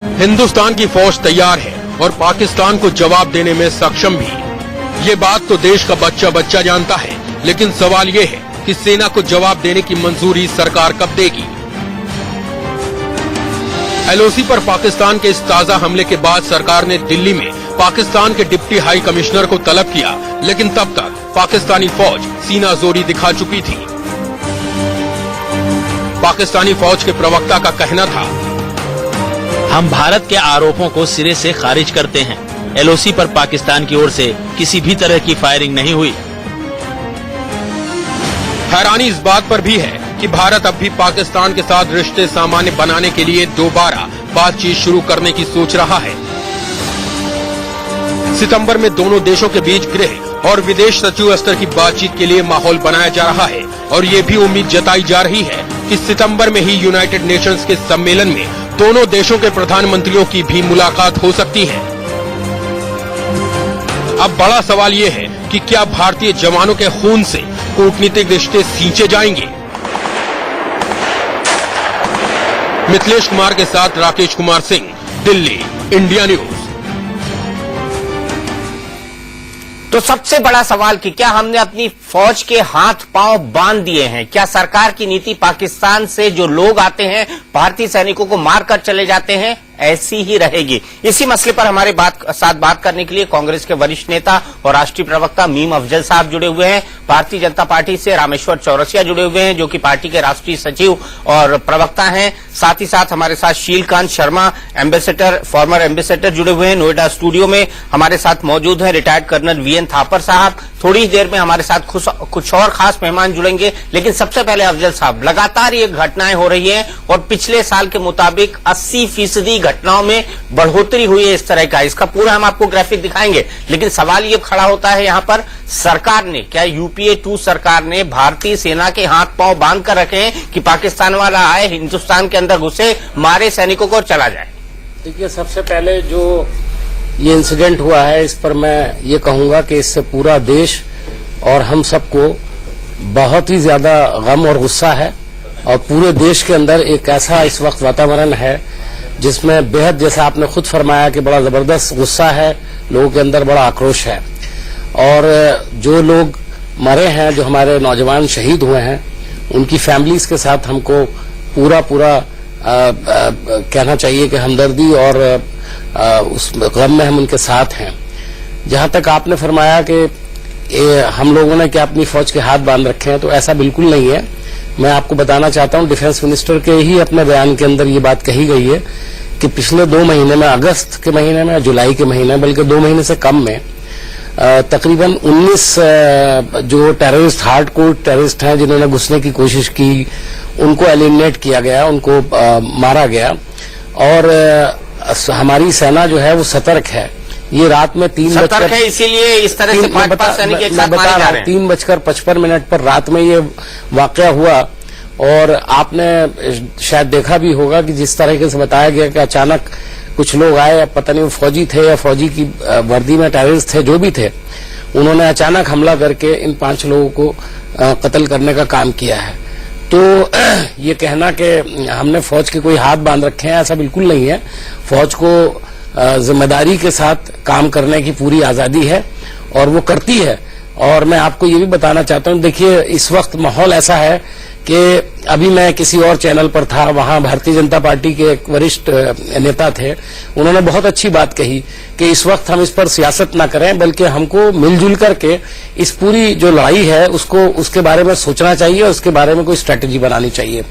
हिंदुस्तान की फौज तैयार है और पाकिस्तान को जवाब देने में सक्षम भी। ये बात तो देश का बच्चा बच्चा जानता है, लेकिन सवाल ये है कि सेना को जवाब देने की मंजूरी सरकार कब देगी। एलओसी पर पाकिस्तान के इस ताजा हमले के बाद सरकार ने दिल्ली में पाकिस्तान के डिप्टी हाई कमिश्नर को तलब किया, लेकिन तब तक पाकिस्तानी फौज सीना जोरी दिखा चुकी थी। पाकिस्तानी फौज के प्रवक्ता का कहना था, हम भारत के आरोपों को सिरे से खारिज करते हैं। एलओसी पर पाकिस्तान की ओर से किसी भी तरह की फायरिंग नहीं हुई। हैरानी इस बात पर भी है कि भारत अब भी पाकिस्तान के साथ रिश्ते सामान्य बनाने के लिए दोबारा बातचीत शुरू करने की सोच रहा है। सितंबर में दोनों देशों के बीच गृह और विदेश सचिव स्तर की बातचीत के लिए माहौल बनाया जा रहा है और ये भी उम्मीद जताई जा रही है कि सितंबर में ही यूनाइटेड नेशंस के सम्मेलन में दोनों देशों के प्रधानमंत्रियों की भी मुलाकात हो सकती है। अब बड़ा सवाल ये है कि क्या भारतीय जवानों के खून से कूटनीतिक रिश्ते सींचे जाएंगे। मिथिलेश कुमार के साथ राकेश कुमार सिंह, दिल्ली, इंडिया न्यूज। तो सबसे बड़ा सवाल कि क्या हमने अपनी फौज के हाथ पांव बांध दिए हैं? क्या सरकार की नीति पाकिस्तान से जो लोग आते हैं भारतीय सैनिकों को मारकर चले जाते हैं ऐसी ही रहेगी? इसी मसले पर हमारे साथ बात करने के लिए कांग्रेस के वरिष्ठ नेता और राष्ट्रीय प्रवक्ता मीम अफजल साहब जुड़े हुए हैं। भारतीय जनता पार्टी से रामेश्वर चौरसिया जुड़े हुए हैं, जो कि पार्टी के राष्ट्रीय सचिव और प्रवक्ता हैं। साथ ही साथ हमारे साथ Sheelkant Sharma, ambassador, farmer ambassador जुड़े हुए हैं। नोएडा स्टूडियो में हमारे साथ मौजूद हैं रिटायर्ड कर्नल वीएन थापर साहब। थोड़ी ही देर में हमारे साथ कुछ और खास मेहमान जुड़ेंगे, लेकिन सबसे पहले अफजल साहब, लगातार ये घटनाएं हो रही हैं और पिछले साल के मुताबिक 80% घटनाओं में बढ़ोतरी हुई है इस तरह का। इसका पूरा हम आपको ग्राफिक दिखाएंगे, लेकिन सवाल ये खड़ा होता है यहाँ पर, सरकार ने, क्या यूपीए 2 सरकार ने भारतीय सेना के हाथ पांव बांध कर रखे हैं कि पाकिस्तान वाला आए, हिंदुस्तान के अंदर घुसे, मारे सैनिकों को और चला जाए? देखिए, सबसे पहले जो ये इंसिडेंट हुआ है इस पर मैं ये कहूंगा कि इससे पूरा देश और हम सबको बहुत ही ज्यादा गम और गुस्सा है और पूरे देश के अंदर एक ऐसा इस वक्त वातावरण है जिसमें बेहद, जैसा आपने खुद फरमाया कि बड़ा जबरदस्त गुस्सा है, लोगों के अंदर बड़ा आक्रोश है। और जो लोग मरे हैं, जो हमारे नौजवान शहीद हुए हैं, उनकी फैमिलीज के साथ हमको पूरा कहना चाहिए कि हमदर्दी और उस गम में हम उनके साथ हैं। जहां तक आपने फरमाया कि हम लोगों ने क्या अपनी फौज के हाथ बांध रखे हैं, तो ऐसा बिल्कुल नहीं है। मैं आपको बताना चाहता हूं, डिफेंस मिनिस्टर के ही अपने बयान के अंदर ये बात कही गई है कि पिछले 2 महीने में, अगस्त के महीने में, जुलाई के महीने, बल्कि 2 महीने से कम में तकरीबन 19 जो टेररिस्ट, हार्डकोर टेररिस्ट हैं जिन्होंने घुसने की कोशिश की, उनको एलिमिनेट किया गया, उनको मारा गया। और हमारी सेना जो है वो सतर्क है। ये रात में 3 इसीलिए इस तरह से 5 सैनिक एक साथ मारे जा रहे हैं। 3:55 पर रात में ये वाकया हुआ। और आपने शायद देखा भी होगा कि जिस तरीके से बताया गया कि अचानक कुछ लोग आए, पता नहीं वो फौजी थे या फौजी की वर्दी में टेररिस्ट थे, जो भी थे, उन्होंने अचानक हमला करके इन 5 लोगों को कत्ल करने का काम किया है। तो ये कहना कि हमने फौज के कोई हाथ बांध रखे हैं, ऐसा बिल्कुल नहीं है। फौज को जिम्मेदारी के साथ काम करने की पूरी आजादी है और वो करती है। और मैं आपको ये भी बताना चाहता हूं, देखिए, इस वक्त माहौल ऐसा है कि अभी मैं किसी और चैनल पर था, वहां भारतीय जनता पार्टी के एक वरिष्ठ नेता थे, उन्होंने बहुत अच्छी बात कही कि इस वक्त हम इस पर सियासत ना करें, बल्कि हमको मिलजुल करके इस पूरी जो लड़ाई है उसके बारे में सोचना चाहिए और उसके बारे में कोई स्ट्रेटेजी बनानी चाहिए।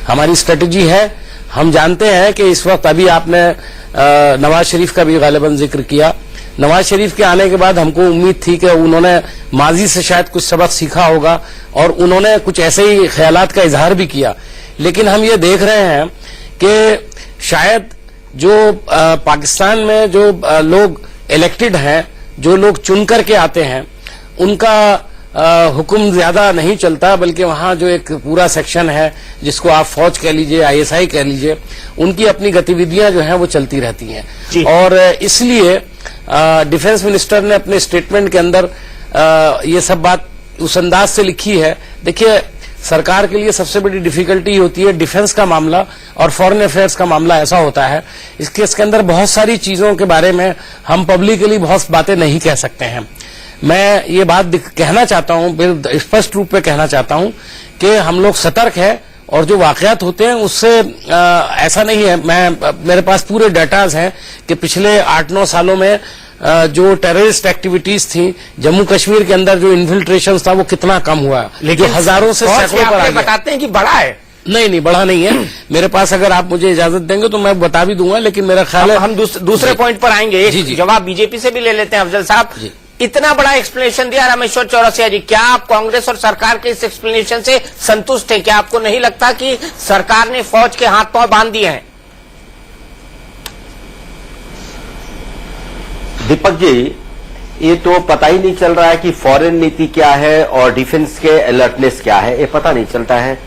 हमारी स्ट्रेटेजी है, हम जानते हैं कि इस वक्त, अभी आपने नवाज शरीफ का भी गालिबन जिक्र किया, नवाज शरीफ के आने के बाद हमको उम्मीद थी कि उन्होंने माजी से शायद कुछ सबक सीखा होगा और उन्होंने कुछ ऐसे ही ख्यालात का इजहार भी किया। लेकिन हम ये देख रहे हैं कि शायद जो पाकिस्तान में जो लोग इलेक्टेड हैं, जो लोग चुन करके आते हैं, उनका हुक्म ज्यादा नहीं चलता, बल्कि वहां जो एक पूरा सेक्शन है, जिसको आप फौज कह लीजिए, आईएसआई कह लीजिए, उनकी अपनी गतिविधियां जो हैं वो चलती रहती हैं। और इसलिए डिफेंस मिनिस्टर ने अपने स्टेटमेंट के अंदर ये सब बात उस अंदाज से लिखी है। देखिए, सरकार के लिए सबसे बड़ी डिफिकल्टी होती है डिफेंस का मामला और फॉरेन अफेयर्स का मामला। ऐसा होता है इसके अंदर बहुत सारी चीजों के बारे में हम पब्लिकली बहुत बातें नहीं कह सकते हैं। मैं ये बात कहना चाहता हूं, स्पष्ट रूप में कहना चाहता हूं कि हम लोग सतर्क हैं और जो वाकयात होते हैं उससे ऐसा नहीं है। मेरे पास पूरे डाटाज हैं कि पिछले 8-9 सालों में जो टेररिस्ट एक्टिविटीज थी जम्मू कश्मीर के अंदर, जो इन्फिल्ट्रेशन था वो कितना कम हुआ, लेकिन हजारों से सैकड़ों पर आ गया। बताते हैं कि बड़ा है। नहीं, बढ़ा नहीं है। मेरे पास अगर आप मुझे इजाजत देंगे तो मैं बता भी दूंगा, लेकिन मेरा ख्याल है हम दूसरे पॉइंट पर आएंगे। एक जवाब बीजेपी से भी ले लेते हैं। अफजल साहब, इतना बड़ा एक्सप्लेनेशन दिया रामेश्वर चौरसिया जी, क्या आप कांग्रेस और सरकार के इस एक्सप्लेनेशन से संतुष्ट हैं? क्या आपको नहीं लगता कि सरकार ने फौज के हाथ पांव बांध दिए हैं? दीपक जी, ये तो पता ही नहीं चल रहा है कि फॉरेन नीति क्या है और डिफेंस के अलर्टनेस क्या है, ये पता नहीं चलता है।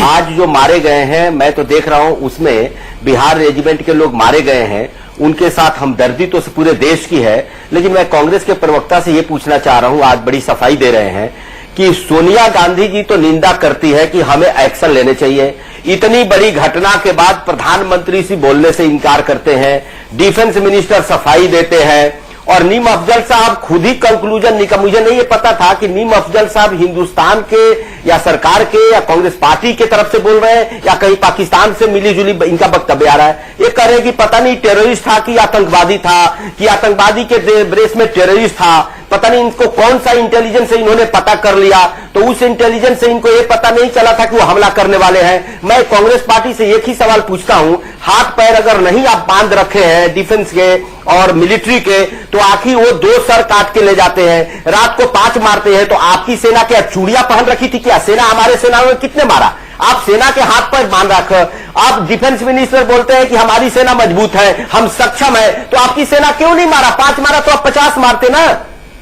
आज जो मारे गए हैं, मैं तो देख रहा हूं उसमें बिहार रेजिमेंट के लोग मारे गए हैं, उनके साथ हमदर्दी तो पूरे देश की है। लेकिन मैं कांग्रेस के प्रवक्ता से ये पूछना चाह रहा हूं, आज बड़ी सफाई दे रहे हैं कि सोनिया गांधी जी तो निंदा करती है कि हमें एक्शन लेने चाहिए, इतनी बड़ी घटना के बाद प्रधानमंत्री से बोलने से इनकार करते हैं, डिफेंस मिनिस्टर सफाई देते हैं, और नीम अफजल साहब खुद ही कंक्लूजन निकाल। मुझे नहीं ये पता था कि नीम अफजल साहब हिंदुस्तान के या सरकार के या कांग्रेस पार्टी के तरफ से बोल रहे हैं या कहीं पाकिस्तान से मिली जुली इनका वक्तव्य आ रहा है। ये कह रहे हैं कि पता नहीं टेररिस्ट था कि आतंकवादी था, कि आतंकवादी के ब्रेस में टेररिस्ट था, पता नहीं इनको कौन सा इंटेलिजेंस से इन्होंने पता कर लिया, तो उस इंटेलिजेंस से इनको ये पता नहीं चला था कि वो हमला करने वाले हैं। मैं कांग्रेस पार्टी से एक ही सवाल पूछता हूं, हाथ पैर अगर नहीं आप बांध रखे हैं डिफेंस के और मिलिट्री के, तो आखिर वो 2 सर काट के ले जाते हैं, रात को 5 मारते हैं, तो आपकी सेना क्या चूड़ियां पहन रखी थी क्या? सेना हमारे सेना में कितने मारा? आप सेना के हाथ पर बांध रख, आप डिफेंस मिनिस्टर बोलते हैं कि हमारी सेना मजबूत है, हम सक्षम है, तो आपकी सेना क्यों नहीं मारा? 5 मारा तो आप 50 मारते ना।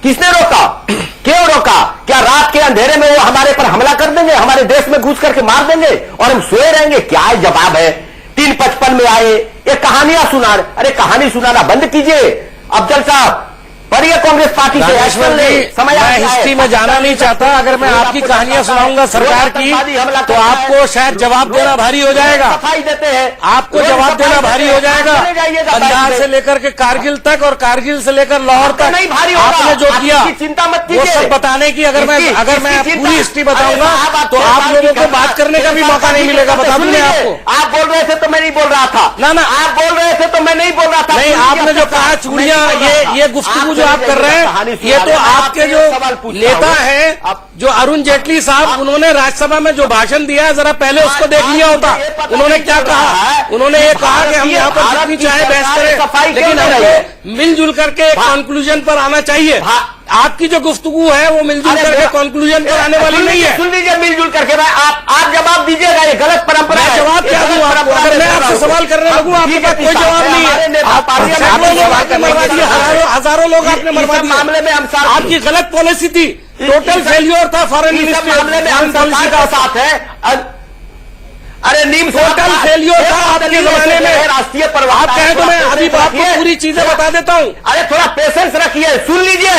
किसने रोका? क्यों रोका? क्या रात के अंधेरे में वो हमारे पर हमला कर देंगे, हमारे देश में घुस करके मार देंगे और हम सोए रहेंगे? क्या जवाब है? 355 में आए, ये कहानियां सुना। अरे कहानी सुनाना बंद कीजिए अफजल साहब, पढ़िए कांग्रेस पार्टी से एक्शन ले। मैं हिस्ट्री में जाना नहीं चाहता। अगर मैं आपकी कहानियां सुनाऊंगा सरकार की तो आपको शायद जवाब देना भारी हो जाएगा। सफाई देते हैं, आपको जवाब देना भारी हो जाएगा। पंजाब से लेकर के कारगिल तक और कारगिल से लेकर लाहौर तक नहीं भारी होगा। आपने जो किया चिंता मत वो सब बताने की अगर मैं पूरी हिस्ट्री बताऊंगा तो आप लोगों को बात करने का भी मौका नहीं मिलेगा। बता दूं मैं आपको। आप बोल रहे थे तो मैं नहीं बोल रहा था। ना आप बोल रहे थे तो मैं नहीं बोल रहा था। नहीं, आपने जो कहा चूड़ियां, ये गुफ्तगू जो आप कर रहे हैं, ये तो आपके जो नेता हैं जो अरुण जेटली साहब, उन्होंने राज्यसभा में जो भाषण दिया है जरा पहले उसको देख लिया होता। उन्होंने क्या कहा? उन्होंने ये कहा कि हम यहाँ पर जितनी चाहे बहस करें, लेकिन हमको मिलजुल करके एक कंक्लूजन पर आना चाहिए। आपकी जो गुफ्तगू है वो मिलजुल करके कंक्लूजन पर आने वाली नहीं है। सुन लीजिए, मिलजुल करके आप जवाब दीजिएगा, ये गलत परंपरा है। जवाब क्या दूं आपको? अगर मैं आपसे सवाल करने लगूं आपके पास कोई जवाब नहीं है। हजारों लोग आपने मरवा दिया। मामले में हम आपकी गलत पॉलिसी थी, टोटल फेल्योर था फॉरेन मिनिस्ट्री मामले में हम पॉलिसी का साथ है। अरे नीम टोटल फेल्योर था आपके जमाने में। राष्ट्रीय प्रवक्ता आप कहें तो मैं अभी आपको पूरी चीजें बता देता हूँ। अरे थोड़ा पेशेंस रखिए, सुन लीजिए।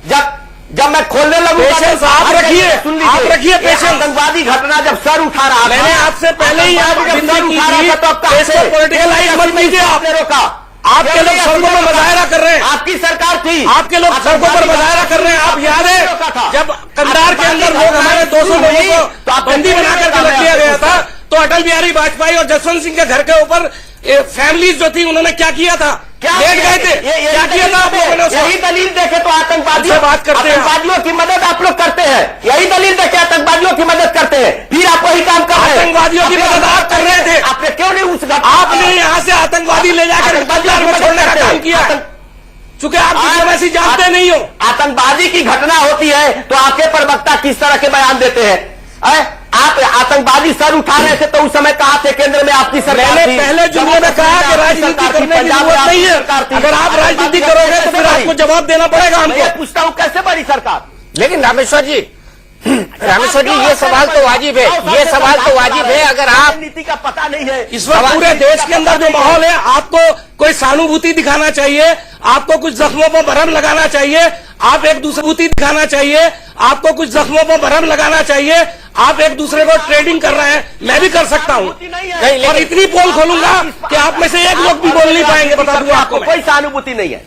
जब मैं खोलने लगूं पेशेंस आप रखिए, सुन आप रखिए पेशेंस। आतंकवादी घटना जब सर उठा रहा था, मैंने आपसे पहले ही आप पोलिटिकलाइज मत कीजिए। आपने रोका। आपके लोग सड़कों पर मुजाहरा कर रहे हैं, आपकी सरकार थी, आपके लोग सड़कों पर मुजाहरा कर रहे हैं। आप याद है जब कंधार के अंदर लोग हमारे 200 लोगों को बंदी बना करके रख दिया गया था, तो अटल बिहारी वाजपेयी और जसवंत सिंह के घर के ऊपर फैमिलीज जो थी उन्होंने क्या किया था? लेट गए थे। क्या किया था आप लोगों ने? यही दलील देखे तो आतंकवादियों बात करते हैं, आतंकवादियों की मदद आप लोग करते हैं। यही दलील देखे आतंकवादियों की मदद करते हैं, फिर आप वही काम कर रहे हैं। आतंकवादियों की मदद आप कर रहे थे। आपने क्यों नहीं उस आपने यहाँ से आतंकवादी ले जाकर छोड़ने का काम किया, चूंकि आप डिप्लोमेसी जानते नहीं हो। आतंकवादी की घटना होती है तो आपके प्रवक्ता किस तरह के बयान देते हैं? आप आतंकवादी सर उठा रहे थे तो उस समय कहा थे केंद्र में आपकी सरकार मैंने थी। पहले जुमले में कहा कि राजनीति करने की जरूरत नहीं है। अगर आप राजनीति करोगे तो फिर आपको जवाब देना पड़ेगा हमको। पूछता हूँ कैसे बड़ी सरकार? लेकिन रामेश्वर जी, ये सवाल तो वाजिब है, ये सवाल तो वाजिब है। अगर आप नीति का पता नहीं है, इस वक्त पूरे देश के अंदर जो माहौल है, आपको कोई सहानुभूति दिखाना चाहिए, आपको कुछ जख्मों पर भरम लगाना चाहिए, आप एक दूसरे दिखाना चाहिए, आपको कुछ जख्मों पर भरम लगाना चाहिए, आप एक दूसरे को ट्रेडिंग कर रहे हैं, मैं भी कर सकता हूँ नहीं, और इतनी पोल खोलूंगा कि आप में से एक लोग भी बोल नहीं पाएंगे, बता दूंगा आपको मैं। कोई सहानुभूति नहीं है।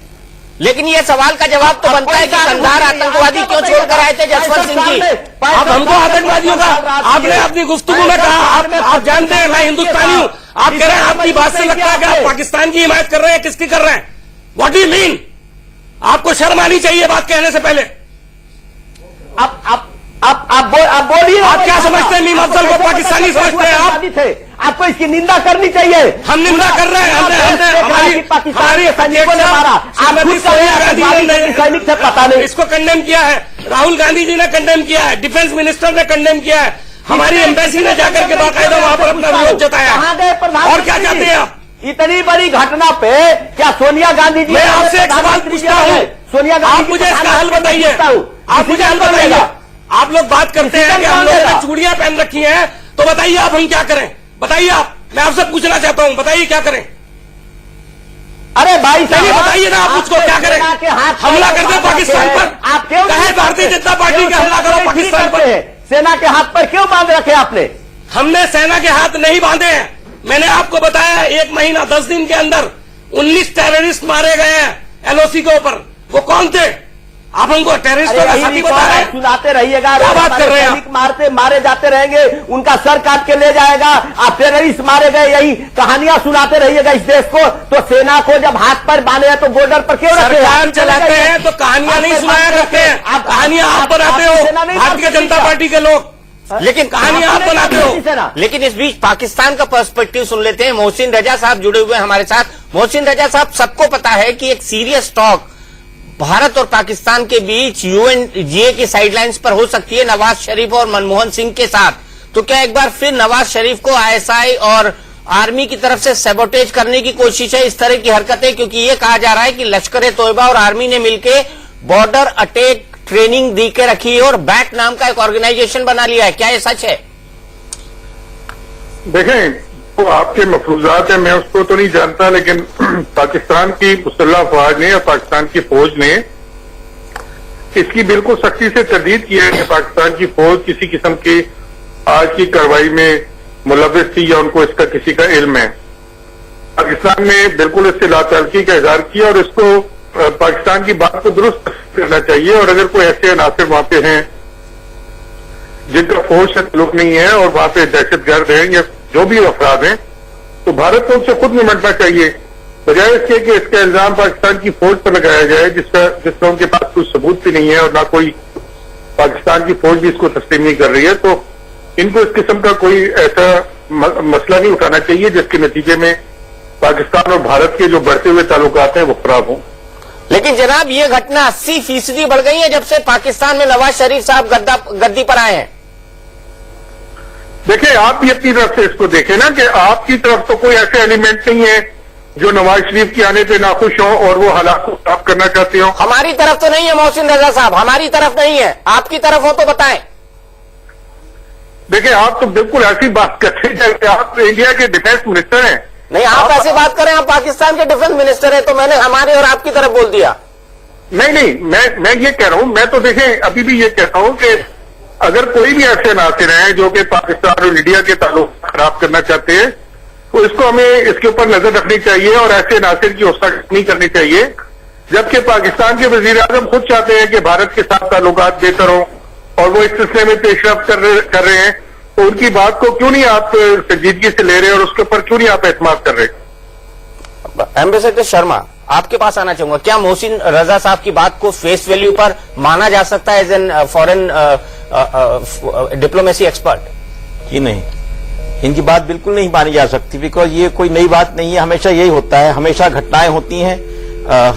लेकिन ये सवाल का जवाब तो बनता है कि कंधार आतंकवादी क्यों छोड़कर आए थे जसवंत सिंह जी? अब हमको आतंकवादियों का आपने अपनी गुफ्तगू में कहा, आप जानते हैं मैं हिंदुस्तानी हूँ, आप कह रहे हैं आपकी बात से लगता है कि आप पाकिस्तान की हिमायत कर रहे हैं, किसकी कर रहे हैं? What do you mean? आपको शर्म आनी चाहिए बात कहने से पहले। आप बोलिए। आप क्या समझते हैं मीम अफजल को पाकिस्तानी समझते हैं आप? आपको इसकी निंदा करनी चाहिए। हम निंदा कर रहे हैं, हमारी सैनिकों ने मारा, आप खुद सोनिया गांधी ने सैनिक से पता नहीं। इसको कंडेम किया है, राहुल गांधी जी ने कंडेम किया है, डिफेंस मिनिस्टर ने कंडेम किया है, हमारी एम्बेसी ने जाकर के बाकायदा वहां पर अपना विरोध जताया। और क्या चाहते हैं आप? इतनी बड़ी घटना पे क्या सोनिया गांधी जी? मैं आपसे एक सवाल पूछता हूँ, सोनिया गांधी, आप मुझे इसका हल बताइए। आप मुझे हल बताइए। आप लोग बात करते हैं कि हम लोगों ने चूड़ियां पहन रखी हैं, तो बताइए आप हम क्या करें? बताइए आप, मैं आपसे पूछना चाहता हूं, बताइए क्या करें? अरे भाई चलिए बताइए ना आप मुझको क्या करें? हमला कर दे पाकिस्तान पर? आप क्यों कहे भारतीय जनता पार्टी का हमला करो पाकिस्तान पर? सेना के हाथ पर क्यों बांध रखे आपने? हमने सेना के हाथ नहीं बांधे हैं। मैंने आपको बताया 1 महीना 10 दिन के अंदर 19 टेररिस्ट मारे गए हैं एलओसी के ऊपर। वो कौन थे? आप हमको टेररिस्ट का साथी बता रहे हैं? सुनाते रहिएगा, क्या बात कर रहे हैं आप? मारे जाते रहेंगे, उनका सर काट के ले जाएगा, आप टेररिस्ट मारे गए, यही कहानियां सुनाते रहिएगा इस देश को। तो सेना को जब हाथ पर बांधे हैं तो बॉर्डर पर क्यों रखे? सरकार चलाते हैं तो कहानियां नहीं सुनाया करते हैं, आप कहानियां आप बनाते हो, भारतीय जनता पार्टी के लोग। लेकिन कहानियां आप बनाते हो। लेकिन इस बीच पाकिस्तान का पर्सपेक्टिव सुन लेते हैं। मोहसिन रजा साहब जुड़े हुए हैं हमारे साथ। मोहसिन रजा साहब, सबको पता है कि एक सीरियस टॉक भारत और पाकिस्तान के बीच यूएनजीए की साइडलाइंस पर हो सकती है नवाज शरीफ और मनमोहन सिंह के साथ। तो क्या एक बार फिर नवाज शरीफ को आईएसआई और आर्मी की तरफ से सैबोटेज करने की कोशिश है इस तरह की हरकतें? क्योंकि ये कहा जा रहा है कि लश्कर तोयबा और आर्मी ने मिलकर बॉर्डर अटैक ट्रेनिंग दी के रखी है और बैट नाम का एक ऑर्गेनाइजेशन बना लिया है। क्या ये सच है? देखें, तो आपके मफरूजात है, मैं उसको तो नहीं जानता, लेकिन पाकिस्तान की मुसल्लह अफवाज ने या पाकिस्तान की फौज ने इसकी बिल्कुल सख्ती से तरदीद की है कि पाकिस्तान की फौज किसी किस्म की आज की कार्रवाई में मुलव्विस थी या उनको इसका किसी का इल्म है। पाकिस्तान ने बिल्कुल इससे लातल्की का इजहार किया और इसको पाकिस्तान की बात को दुरुस्त करना चाहिए। और अगर कोई ऐसे अनासर वहां पे हैं जिनका फौज से ताल्लुक नहीं है और वहां पे दहशतगर्द हैं या जो भी अफराद हैं, तो भारत को उनसे खुद निपटना चाहिए, बजाय इसके कि इसका इल्जाम पाकिस्तान की फौज पर लगाया जाए जिसका उनके पास कोई सबूत भी नहीं है और ना कोई पाकिस्तान की फौज भी इसको तस्लीम नहीं कर रही है। तो इनको इस किस्म का कोई ऐसा मसला नहीं उठाना चाहिए जिसके नतीजे में पाकिस्तान और भारत के जो बढ़ते हुए ताल्लुकात हैं वो खराब हों। लेकिन जनाब, ये घटना 80% बढ़ गई है जब से पाकिस्तान में नवाज शरीफ साहब गद्दी पर आए हैं। देखिए, आप भी अपनी तरफ से इसको देखें ना कि आपकी तरफ तो कोई ऐसे एलिमेंट नहीं है जो नवाज शरीफ के आने पे नाखुश हों और वो हालात को साफ करना चाहते हो। हमारी तरफ तो नहीं है मोहसिन रजा साहब, हमारी तरफ नहीं है, आपकी तरफ हो तो बताएं। देखिए, आप तो बिल्कुल ऐसी बात करते हैं कि आप इंडिया के डिफेंस मिनिस्टर हैं। नहीं, आप ऐसे बात करें, आप पाकिस्तान के डिफेंस मिनिस्टर हैं, तो मैंने हमारे और आपकी तरफ बोल दिया। नहीं, मैं ये कह रहा हूं, मैं तो देखें अभी भी ये कहता हूं कि अगर कोई भी ऐसे नासिर हैं जो कि पाकिस्तान और इंडिया के ताल्लुक खराब करना चाहते हैं, तो इसको हमें इसके ऊपर नजर रखनी चाहिए और ऐसे नासिर की हौसला नहीं करनी चाहिए। जबकि पाकिस्तान के वजीर आजम खुद चाहते हैं कि भारत के साथ ताल्लुकात बेहतर हों और वो इस सिलसिले में पेशरफ कर रहे हैं, तो उनकी बात को क्यों नहीं आप संजीदगी से ले रहे और उसके ऊपर क्यों नहीं आप एतमाद कर रहे? एम्बेसडर शर्मा, आपके पास आना चाहूंगा। क्या मोहसिन रजा साहब की बात को फेस वैल्यू पर माना जा सकता है as an foreign diplomacy expert? कि नहीं, इनकी बात बिल्कुल नहीं मानी जा सकती, बिकॉज ये कोई नई बात नहीं है। हमेशा यही होता है, हमेशा घटनाएं होती हैं,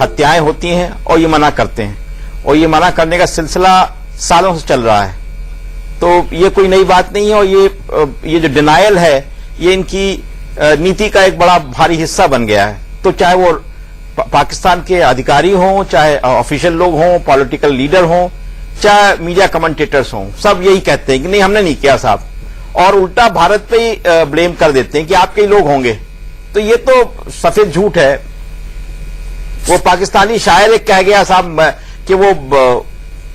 हत्याएं होती हैं और ये मना करते हैं और ये मना करने का सिलसिला सालों से चल रहा है। तो ये कोई नई बात नहीं है और ये जो डिनायल है ये इनकी नीति का एक बड़ा भारी हिस्सा बन गया है। तो चाहे वो पाकिस्तान के अधिकारी हों, चाहे ऑफिशियल लोग हों, पॉलिटिकल लीडर हों, चाहे मीडिया कमेंटेटर्स हों, सब यही कहते हैं कि नहीं हमने नहीं किया साहब, और उल्टा भारत पे ही ब्लेम कर देते हैं कि आपके ही लोग होंगे। तो ये तो सफेद झूठ है। वो पाकिस्तानी शायर एक कह गया साहब कि वो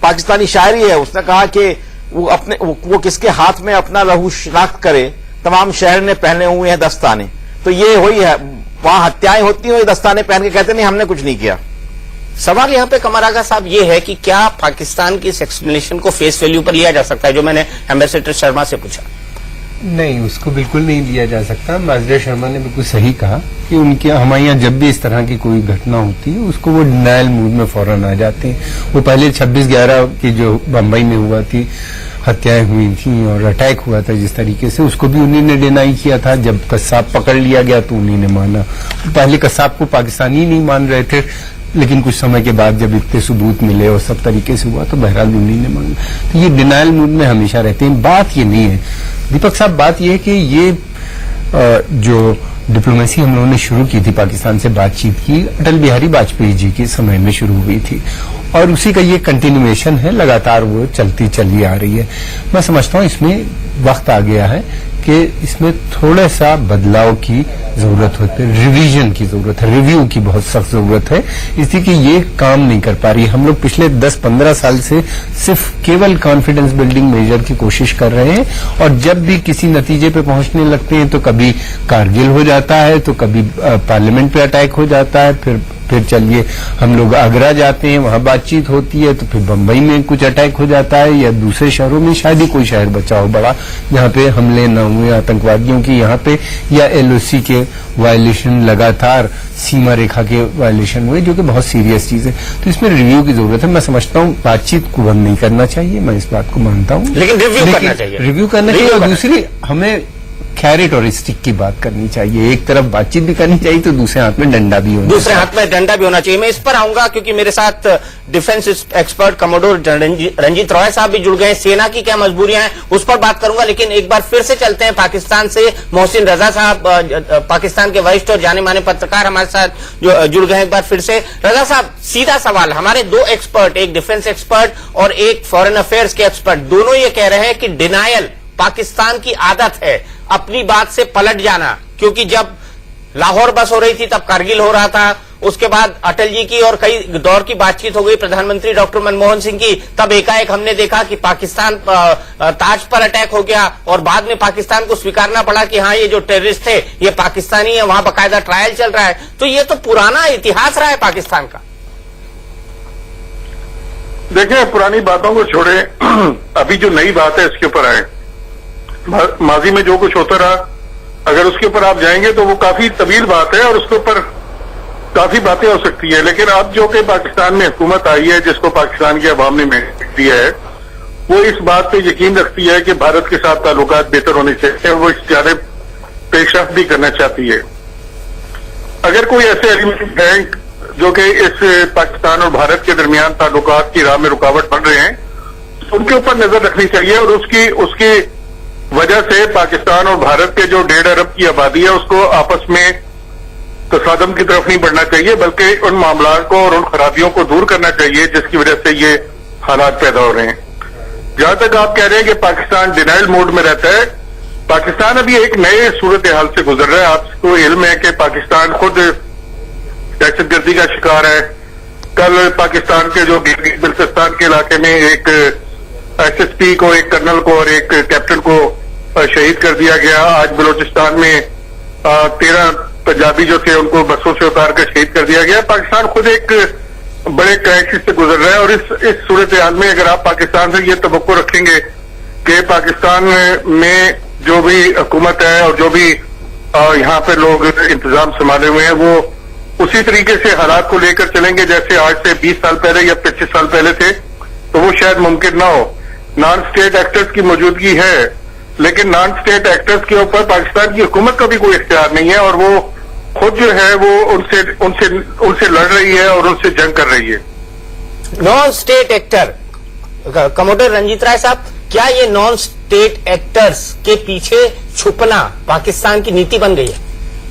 पाकिस्तानी शायर ही है, उसने कहा कि वो किसके हाथ में अपना लहू शिनाख्त करे। तमाम शहर ने पहने हुए हैं दस्ताने, तो ये हुई है, वहां हत्याएं होती हैं, दस्ताने पहन के कहते नहीं हमने कुछ नहीं किया। सवाल यहां पे कमर आगा साहब ये है कि क्या पाकिस्तान की इस एक्सप्लेनेशन को फेस वैल्यू पर लिया जा सकता है, जो मैंने एम्बेसडर शर्मा से पूछा? नहीं, उसको बिल्कुल नहीं लिया जा सकता। एम्बेसडर शर्मा ने बिल्कुल सही कहा कि उनके हमारे यहाँ जब भी इस तरह की कोई घटना होती है उसको वो डिनायल मूड में फौरन आ जाते हैं। वो पहले 26/11 की जो बम्बई में हुआ थी, हत्याएं हुई थी और अटैक हुआ था जिस तरीके से, उसको भी उन्हीं ने डिनाई किया था। जब कसाब पकड़ लिया गया तो उन्हीं ने माना। पहले कसाब को पाकिस्तानी नहीं मान रहे थे, लेकिन कुछ समय के बाद जब इतने सबूत मिले और सब तरीके से हुआ तो बहरहाल उन्हीं ने मांगा। तो ये डिनायल मूड में हमेशा रहते हैं। बात ये नहीं है दीपक साहब, बात ये है कि ये जो डिप्लोमेसी हम लोगों ने शुरू की थी, पाकिस्तान से बातचीत की, अटल बिहारी वाजपेयी जी के समय में शुरू हुई थी और उसी का ये कंटिन्यूएशन है, लगातार वो चलती चली आ रही है। मैं समझता हूँ इसमें वक्त आ गया है कि इसमें थोड़ा सा बदलाव की जरूरत होती है, रिवीजन की जरूरत है, रिव्यू की बहुत सख्त जरूरत है, इसलिए कि ये काम नहीं कर पा रही। हम लोग पिछले 10-15 साल से सिर्फ केवल कॉन्फिडेंस बिल्डिंग मेजर की कोशिश कर रहे हैं और जब भी किसी नतीजे पे पहुंचने लगते हैं तो कभी कारगिल हो जाता है, तो कभी पार्लियामेंट पे अटैक हो जाता है, फिर चलिए हम लोग आगरा जाते हैं, वहां बातचीत होती है, तो फिर बंबई में कुछ अटैक हो जाता है या दूसरे शहरों में, शायद ही कोई शहर बचा हो बड़ा जहां पे हमले न हुए आतंकवादियों की, यहाँ पे या एलओसी के वायलेशन, लगातार सीमा रेखा के वायलेशन हुए, जो कि बहुत सीरियस चीज है। तो इसमें रिव्यू की जरूरत है। मैं समझता हूँ बातचीत को बंद नहीं करना चाहिए, मैं इस बात को मानता हूँ, लेकिन रिव्यू करना चाहिए। रिव्यू करना चाहिए और दूसरी हमें कैरेट और स्टिक की बात करनी चाहिए। एक तरफ बातचीत भी करनी चाहिए तो दूसरे हाथ में डंडा भी होना चाहिए। दूसरे हाथ में डंडा भी होना चाहिए। मैं इस पर आऊंगा क्योंकि मेरे साथ defence expert commodore Ranjit Roy साहब भी जुड़ गए हैं। सेना की क्या मजबूरियां हैं उस पर बात करूंगा, लेकिन एक बार फिर से चलते हैं पाकिस्तान से। मोहसिन रजा साहब, पाकिस्तान के वरिष्ठ और जाने माने पत्रकार हमारे साथ जो जुड़ गए हैं एक बार फिर से। रजा साहब, सीधा सवाल, हमारे दो एक्सपर्ट, एक डिफेंस एक्सपर्ट और एक फॉरेन अफेयर्स के एक्सपर्ट, दोनों ये कह रहे हैं कि डिनायल पाकिस्तान की आदत है, अपनी बात से पलट जाना। क्योंकि जब लाहौर बस हो रही थी तब कारगिल हो रहा था, उसके बाद अटल जी की और कई दौर की बातचीत हो गई प्रधानमंत्री डॉक्टर मनमोहन सिंह की, तब एकाएक हमने देखा कि पाकिस्तान ताज पर अटैक हो गया और बाद में पाकिस्तान को स्वीकारना पड़ा कि हाँ ये जो टेररिस्ट थे ये पाकिस्तानी है, वहां बाकायदा ट्रायल चल रहा है। तो ये तो पुराना इतिहास रहा है पाकिस्तान का। देखिए, पुरानी बातों को छोड़े, अभी जो नई बात है इसके ऊपर आए। माजी में जो कुछ होता रहा, अगर उसके ऊपर आप जाएंगे तो वो काफी तवील बात है और उसके ऊपर काफी बातें हो सकती है। लेकिन अब जो कि पाकिस्तान में हुकूमत आई है, जिसको पाकिस्तान की अवाम ने मैंडेट दिया है, वो इस बात पे यकीन रखती है कि भारत के साथ ताल्लुकात बेहतर होने चाहिए, वो इस जानिब पेशरफ्त भी करना चाहती है। अगर कोई ऐसे एलिमेंट है जो कि इस पाकिस्तान और भारत के दरमियान ताल्लुकात की राह में रुकावट बन रहे हैं, उनके ऊपर नजर रखनी चाहिए और उसकी वजह से पाकिस्तान और भारत के जो 1.5 अरब की आबादी है उसको आपस में तसादम की तरफ नहीं बढ़ना चाहिए, बल्कि उन मामलों को और उन खराबियों को दूर करना चाहिए जिसकी वजह से ये हालात पैदा हो रहे हैं। जहां तक आप कह रहे हैं कि पाकिस्तान डिनाइल मोड में रहता है, पाकिस्तान अभी एक नए सूरत हाल से गुजर रहा है। आपको इल्म है कि पाकिस्तान खुद दहशतगर्दी का शिकार है। कल पाकिस्तान के जो बल्तिस्तान के इलाके में एक एसएसपी को, एक कर्नल को और एक कैप्टन को शहीद कर दिया गया। आज बलूचिस्तान में 13 पंजाबी जो थे उनको बसों से उतार कर शहीद कर दिया गया। पाकिस्तान खुद एक बड़े क्राइसिस से गुजर रहा है और इस सूरत हाल में अगर आप पाकिस्तान से ये तवक्को रखेंगे कि पाकिस्तान में जो भी हुकूमत है और जो भी यहाँ पे लोग इंतजाम संभाले हुए हैं वो उसी तरीके से हालात को लेकर चलेंगे जैसे आज से 20 साल पहले या 25 साल पहले थे, तो वो शायद मुमकिन ना हो। नॉन स्टेट एक्टर्स की मौजूदगी है, लेकिन नॉन स्टेट एक्टर्स के ऊपर पाकिस्तान की हुकूमत का भी कोई इख्तियार नहीं है और वो खुद जो है वो उनसे लड़ रही है और उनसे जंग कर रही है। Non state actor, commodore Ranjit Rai साहब, क्या ये नॉन स्टेट एक्टर्स के पीछे छुपना पाकिस्तान की नीति बन गई है?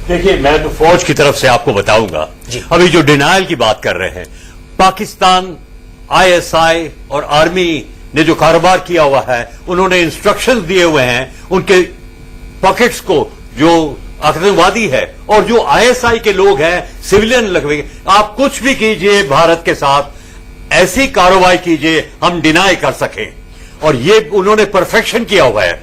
देखिए, मैं तो फौज की तरफ से आपको बताऊंगा। अभी जो डिनायल की बात कर रहे हैं, पाकिस्तान आईएसआई और आर्मी ने जो कारोबार किया हुआ है, उन्होंने इंस्ट्रक्शंस दिए हुए हैं उनके पॉकेट्स को जो आतंकवादी है और जो आईएसआई के लोग हैं, सिविलियन लगवे, आप कुछ भी कीजिए भारत के साथ, ऐसी कार्रवाई कीजिए हम डिनाई कर सकें। और ये उन्होंने परफेक्शन किया हुआ है।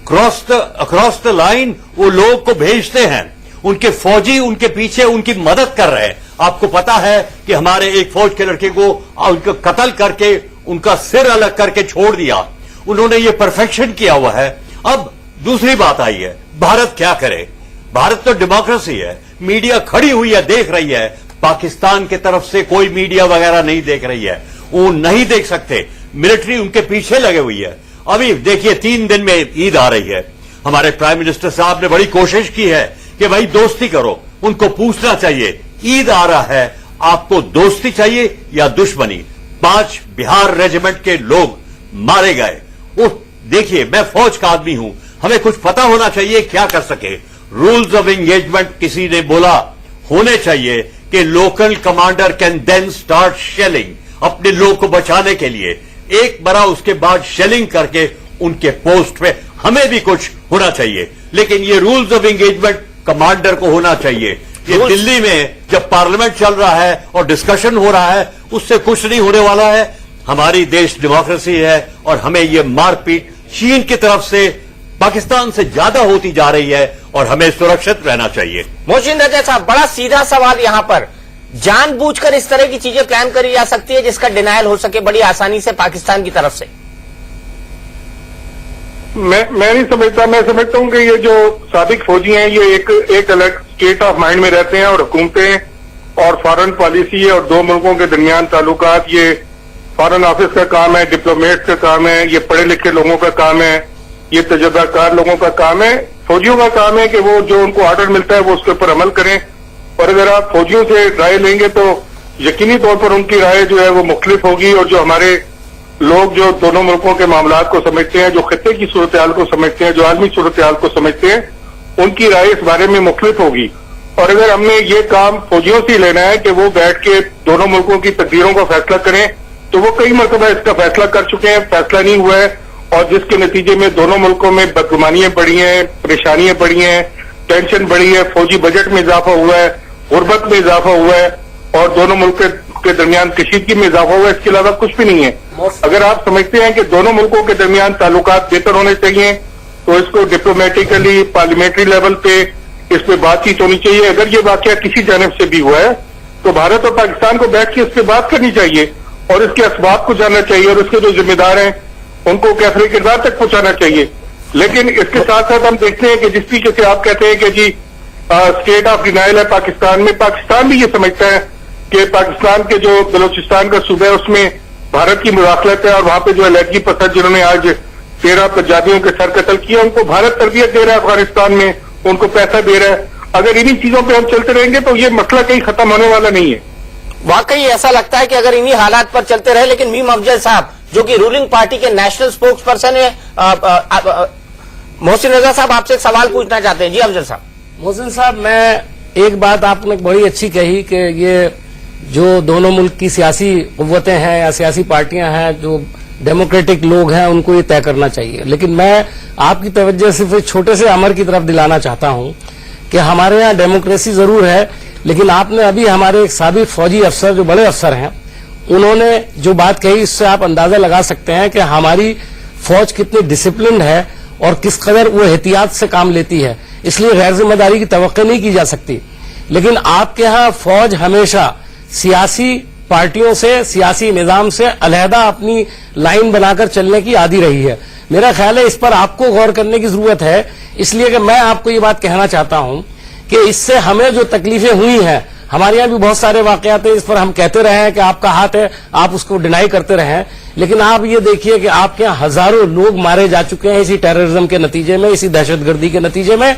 अक्रॉस द लाइन वो लोगों को भेजते हैं, उनके फौजी उनके पीछे उनकी मदद कर रहे हैं। आपको पता है कि हमारे एक फौज के लड़के को उनका कत्ल करके उनका सिर अलग करके छोड़ दिया। उन्होंने ये परफेक्शन किया हुआ है। अब दूसरी बात आई है, भारत क्या करे? भारत तो डेमोक्रेसी है, मीडिया खड़ी हुई है, देख रही है। पाकिस्तान की तरफ से कोई मीडिया वगैरह नहीं देख रही है, वो नहीं देख सकते, मिलिट्री उनके पीछे लगे हुई है। अभी देखिए 3 दिन में ईद आ रही है, हमारे प्राइम मिनिस्टर साहब ने बड़ी कोशिश की है कि भाई दोस्ती करो। उनको पूछना चाहिए, ईद आ रहा है, आपको दोस्ती चाहिए या दुश्मनी? 5 बिहार रेजिमेंट के लोग मारे गए। वो देखिए, मैं फौज का आदमी हूं, हमें कुछ पता होना चाहिए क्या कर सके। रूल्स ऑफ एंगेजमेंट किसी ने बोला होने चाहिए कि local commander can then start shelling, अपने लोग को बचाने के लिए एक बड़ा उसके बाद शेलिंग करके उनके पोस्ट पे हमें भी कुछ होना चाहिए। लेकिन ये रूल्स ऑफ एंगेजमेंट कमांडर को होना चाहिए। ये दिल्ली में जब पार्लियामेंट चल रहा है और डिस्कशन हो रहा है, उससे कुछ नहीं होने वाला है। हमारी देश डेमोक्रेसी है और हमें ये मारपीट चीन की तरफ से पाकिस्तान से ज्यादा होती जा रही है और हमें सुरक्षित रहना चाहिए। मोहसिन रजा साहब, बड़ा सीधा सवाल यहां पर, जानबूझकर इस तरह की चीजें प्लान करी जा सकती है जिसका डिनायल हो सके बड़ी आसानी से पाकिस्तान की तरफ से? मैं नहीं समझता। मैं समझता हूं कि ये जो साबिक फौजी हैं ये एक अलग स्टेट ऑफ माइंड में रहते हैं और हुकूमतें और फॉरेन पॉलिसी और 2 मुल्कों के दरमियान ताल्लुकात ये फॉरेन ऑफिस का काम है, डिप्लोमेट का काम है, ये पढ़े लिखे लोगों का काम है, ये तजुर्बाकार लोगों का काम है। फौजियों का काम है कि वो जो उनको ऑर्डर मिलता है वो उसके ऊपर अमल करें। और अगर आप फौजियों से राय लेंगे तो यकीनी तौर पर उनकी राय जो है वो मुख्तलिफ होगी। और जो हमारे लोग जो दोनों मुल्कों के मामलात को समझते हैं, जो खित्ते की सूरत हाल को समझते हैं, जो आलमी सूरत हाल को समझते हैं, उनकी राय इस बारे में मुख्तलिफ होगी। और अगर हमने ये काम फौजियों से लेना है कि वो बैठ के दोनों मुल्कों की तकदीरों का फैसला करें, तो वो कई मरतबा इसका फैसला कर चुके हैं, फैसला नहीं हुआ है। और जिसके नतीजे में दोनों मुल्कों में बदगुमानियां बढ़ी हैं, परेशानियां बढ़ी हैं, टेंशन बढ़ी है, फौजी बजट में इजाफा हुआ है, गुर्बत में इजाफा हुआ है और दोनों मुल्क के दरमियान कशीदगी में इजाफा हुआ है। इसके अलावा कुछ भी नहीं है। अगर आप समझते हैं कि दोनों मुल्कों के दरमियान ताल्लुकात बेहतर होने चाहिए तो इसको डिप्लोमेटिकली पार्लियामेंट्री लेवल पे इस पे बातचीत होनी चाहिए। अगर ये वाकया किसी जानिब से भी हुआ है तो भारत और पाकिस्तान को बैठ के इस पे बात करनी चाहिए और इसके असबाब को जानना चाहिए और इसके जो जिम्मेदार हैं उनको कैफरे किरदार तक पहुंचाना चाहिए। लेकिन इसके साथ साथ हम देखते हैं कि जिस तरीके से आप कहते हैं कि जी स्टेट ऑफ डिनाइल है पाकिस्तान में, पाकिस्तान भी ये समझता है कि पाकिस्तान के जो बलोचिस्तान का सूबा है उसमें भारत की मुदाखलत है और वहां पे जो अलहदगी पसंद जिन्होंने आज 13 पंजाबियों के सर कत्ल किया उनको भारत तरबियत दे रहा है अफगानिस्तान में, उनको पैसा दे रहा है। अगर इन्हीं चीजों पे हम चलते रहेंगे तो ये मसला कहीं खत्म होने वाला नहीं है। वाकई ऐसा लगता है कि अगर इन्हीं हालात पर चलते रहे। लेकिन मीम अफजल साहब जो कि रूलिंग पार्टी के नेशनल स्पोक्स पर्सन है, मोहसिन रजा साहब आपसे एक सवाल पूछना चाहते हैं। जी अफजल साहब। मोहसिन साहब, मैं एक बात आपने बड़ी अच्छी कही कि ये जो दोनों मुल्क की सियासी कुव्वतें हैं या सियासी पार्टियां हैं, जो डेमोक्रेटिक लोग हैं, उनको ये तय करना चाहिए। लेकिन मैं आपकी तवज्जो सिर्फ एक छोटे से अमर की तरफ दिलाना चाहता हूं कि हमारे यहाँ डेमोक्रेसी जरूर है, लेकिन आपने अभी हमारे एक साबिक फौजी अफसर जो बड़े अफसर हैं उन्होंने जो बात कही, इससे आप अंदाजा लगा सकते हैं कि हमारी फौज कितनी डिसिप्लिन है और किस कदर वो एहतियात से काम लेती है। इसलिए गैर जिम्मेदारी की तवक्को नहीं की जा सकती। लेकिन आपके यहाँ फौज हमेशा सियासी पार्टियों से, सियासी निजाम से अलहदा अपनी लाइन बनाकर चलने की आदी रही है। मेरा ख्याल है इस पर आपको गौर करने की जरूरत है। इसलिए कि मैं आपको ये बात कहना चाहता हूं कि इससे हमें जो तकलीफें हुई हैं, हमारे यहाँ भी बहुत सारे वाकयात हैं, इस पर हम कहते रहे हैं कि आपका हाथ है, आप उसको डिनाई करते रहे। लेकिन आप ये देखिए कि आपके यहाँ हजारों लोग मारे जा चुके हैं इसी टेररिज्म के नतीजे में, इसी दहशतगर्दी के नतीजे में।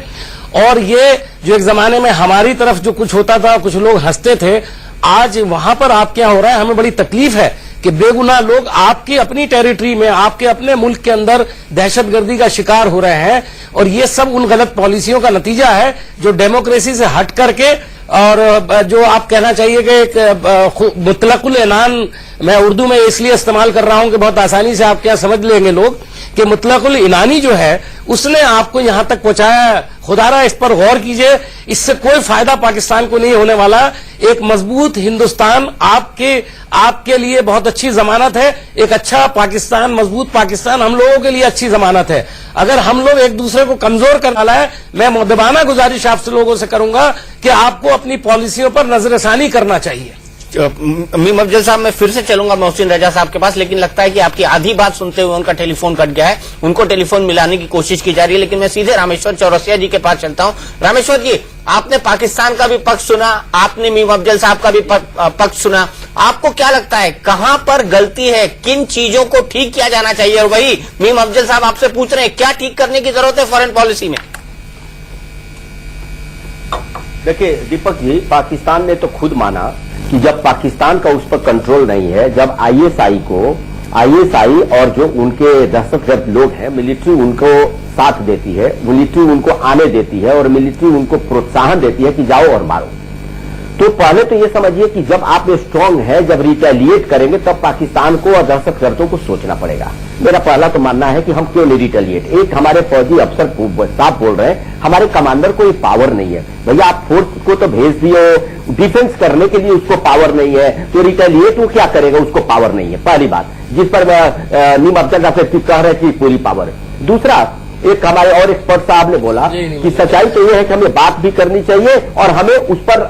और ये जो एक जमाने में हमारी तरफ जो कुछ होता था, कुछ लोग हंसते थे, आज वहां पर आपके यहाँ हो रहा है। हमें बड़ी तकलीफ है कि बेगुनाह लोग आपकी अपनी टेरिटरी में, आपके अपने मुल्क के अंदर दहशतगर्दी का शिकार हो रहे हैं। और ये सब उन गलत पॉलिसियों का नतीजा है जो डेमोक्रेसी से हट करके, और जो आप कहना चाहिए कि एक मुतलकुल ऐलान, मैं उर्दू में इसलिए इस्तेमाल कर रहा हूं कि बहुत आसानी से आपके यहाँ समझ लेंगे लोग, कि मुतलकुल ऐलानी जो है उसने आपको यहां तक पहुंचाया खुदारा इस पर गौर कीजिए, इससे कोई फायदा पाकिस्तान को नहीं होने वाला। एक मजबूत हिंदुस्तान आपके लिए बहुत अच्छी जमानत है। एक अच्छा पाकिस्तान, मजबूत पाकिस्तान हम लोगों के लिए अच्छी जमानत है। अगर हम लोग एक दूसरे को कमजोर करने वाला है, मैं मुद्दबाना गुजारिश आपसे लोगों से करूंगा कि आपको अपनी पॉलिसियों पर नजरसानी करना चाहिए। मीम अफजल साहब, मैं फिर से चलूंगा मोहसिन रजा साहब के पास, लेकिन लगता है कि आपकी आधी बात सुनते हुए उनका टेलीफोन कट गया है। उनको टेलीफोन मिलाने की कोशिश की जा रही है, लेकिन मैं सीधे रामेश्वर चौरसिया जी के पास चलता हूं। रामेश्वर जी, आपने पाकिस्तान का भी पक्ष सुना, आपने मीम अफजल साहब का भी पक्ष सुना। आपको क्या लगता है कहां पर गलती है, किन चीजों को ठीक किया जाना चाहिए? और वही मीम अफजल साहब आपसे पूछ रहे हैं, क्या ठीक करने की जरूरत है फॉरेन पॉलिसी में? देखिए दीपक जी, पाकिस्तान ने तो खुद माना कि जब पाकिस्तान का उस पर कंट्रोल नहीं है, जब आईएसआई और जो उनके दहशतगर्द लोग हैं, मिलिट्री उनको साथ देती है, मिलिट्री उनको आने देती है और मिलिट्री उनको प्रोत्साहन देती है कि जाओ और मारो, तो पहले तो ये समझिए कि जब आप स्ट्रांग है, जब रिटेलिएट करेंगे तब पाकिस्तान को और दहशतगर्दों को सोचना पड़ेगा। मेरा पहला तो मानना है कि हम क्यों नहीं रिटेलिएट। एक हमारे फौजी अफसर साहब बोल रहे हैं हमारे कमांडर को ये पावर नहीं है। भैया आप फोर्स को तो भेज दियो, डिफेंस करने के लिए उसको पावर नहीं है, तो रिटेलिएट वो क्या करेगा, उसको पावर नहीं है। पहली बात जिस पर मीम अफजल कह रहे हैं कि पूरी पावर है। दूसरा, एक हमारे और एक्सपर्ट साहब ने बोला कि सच्चाई तो यह है कि हमें बात भी करनी चाहिए और हमें उस पर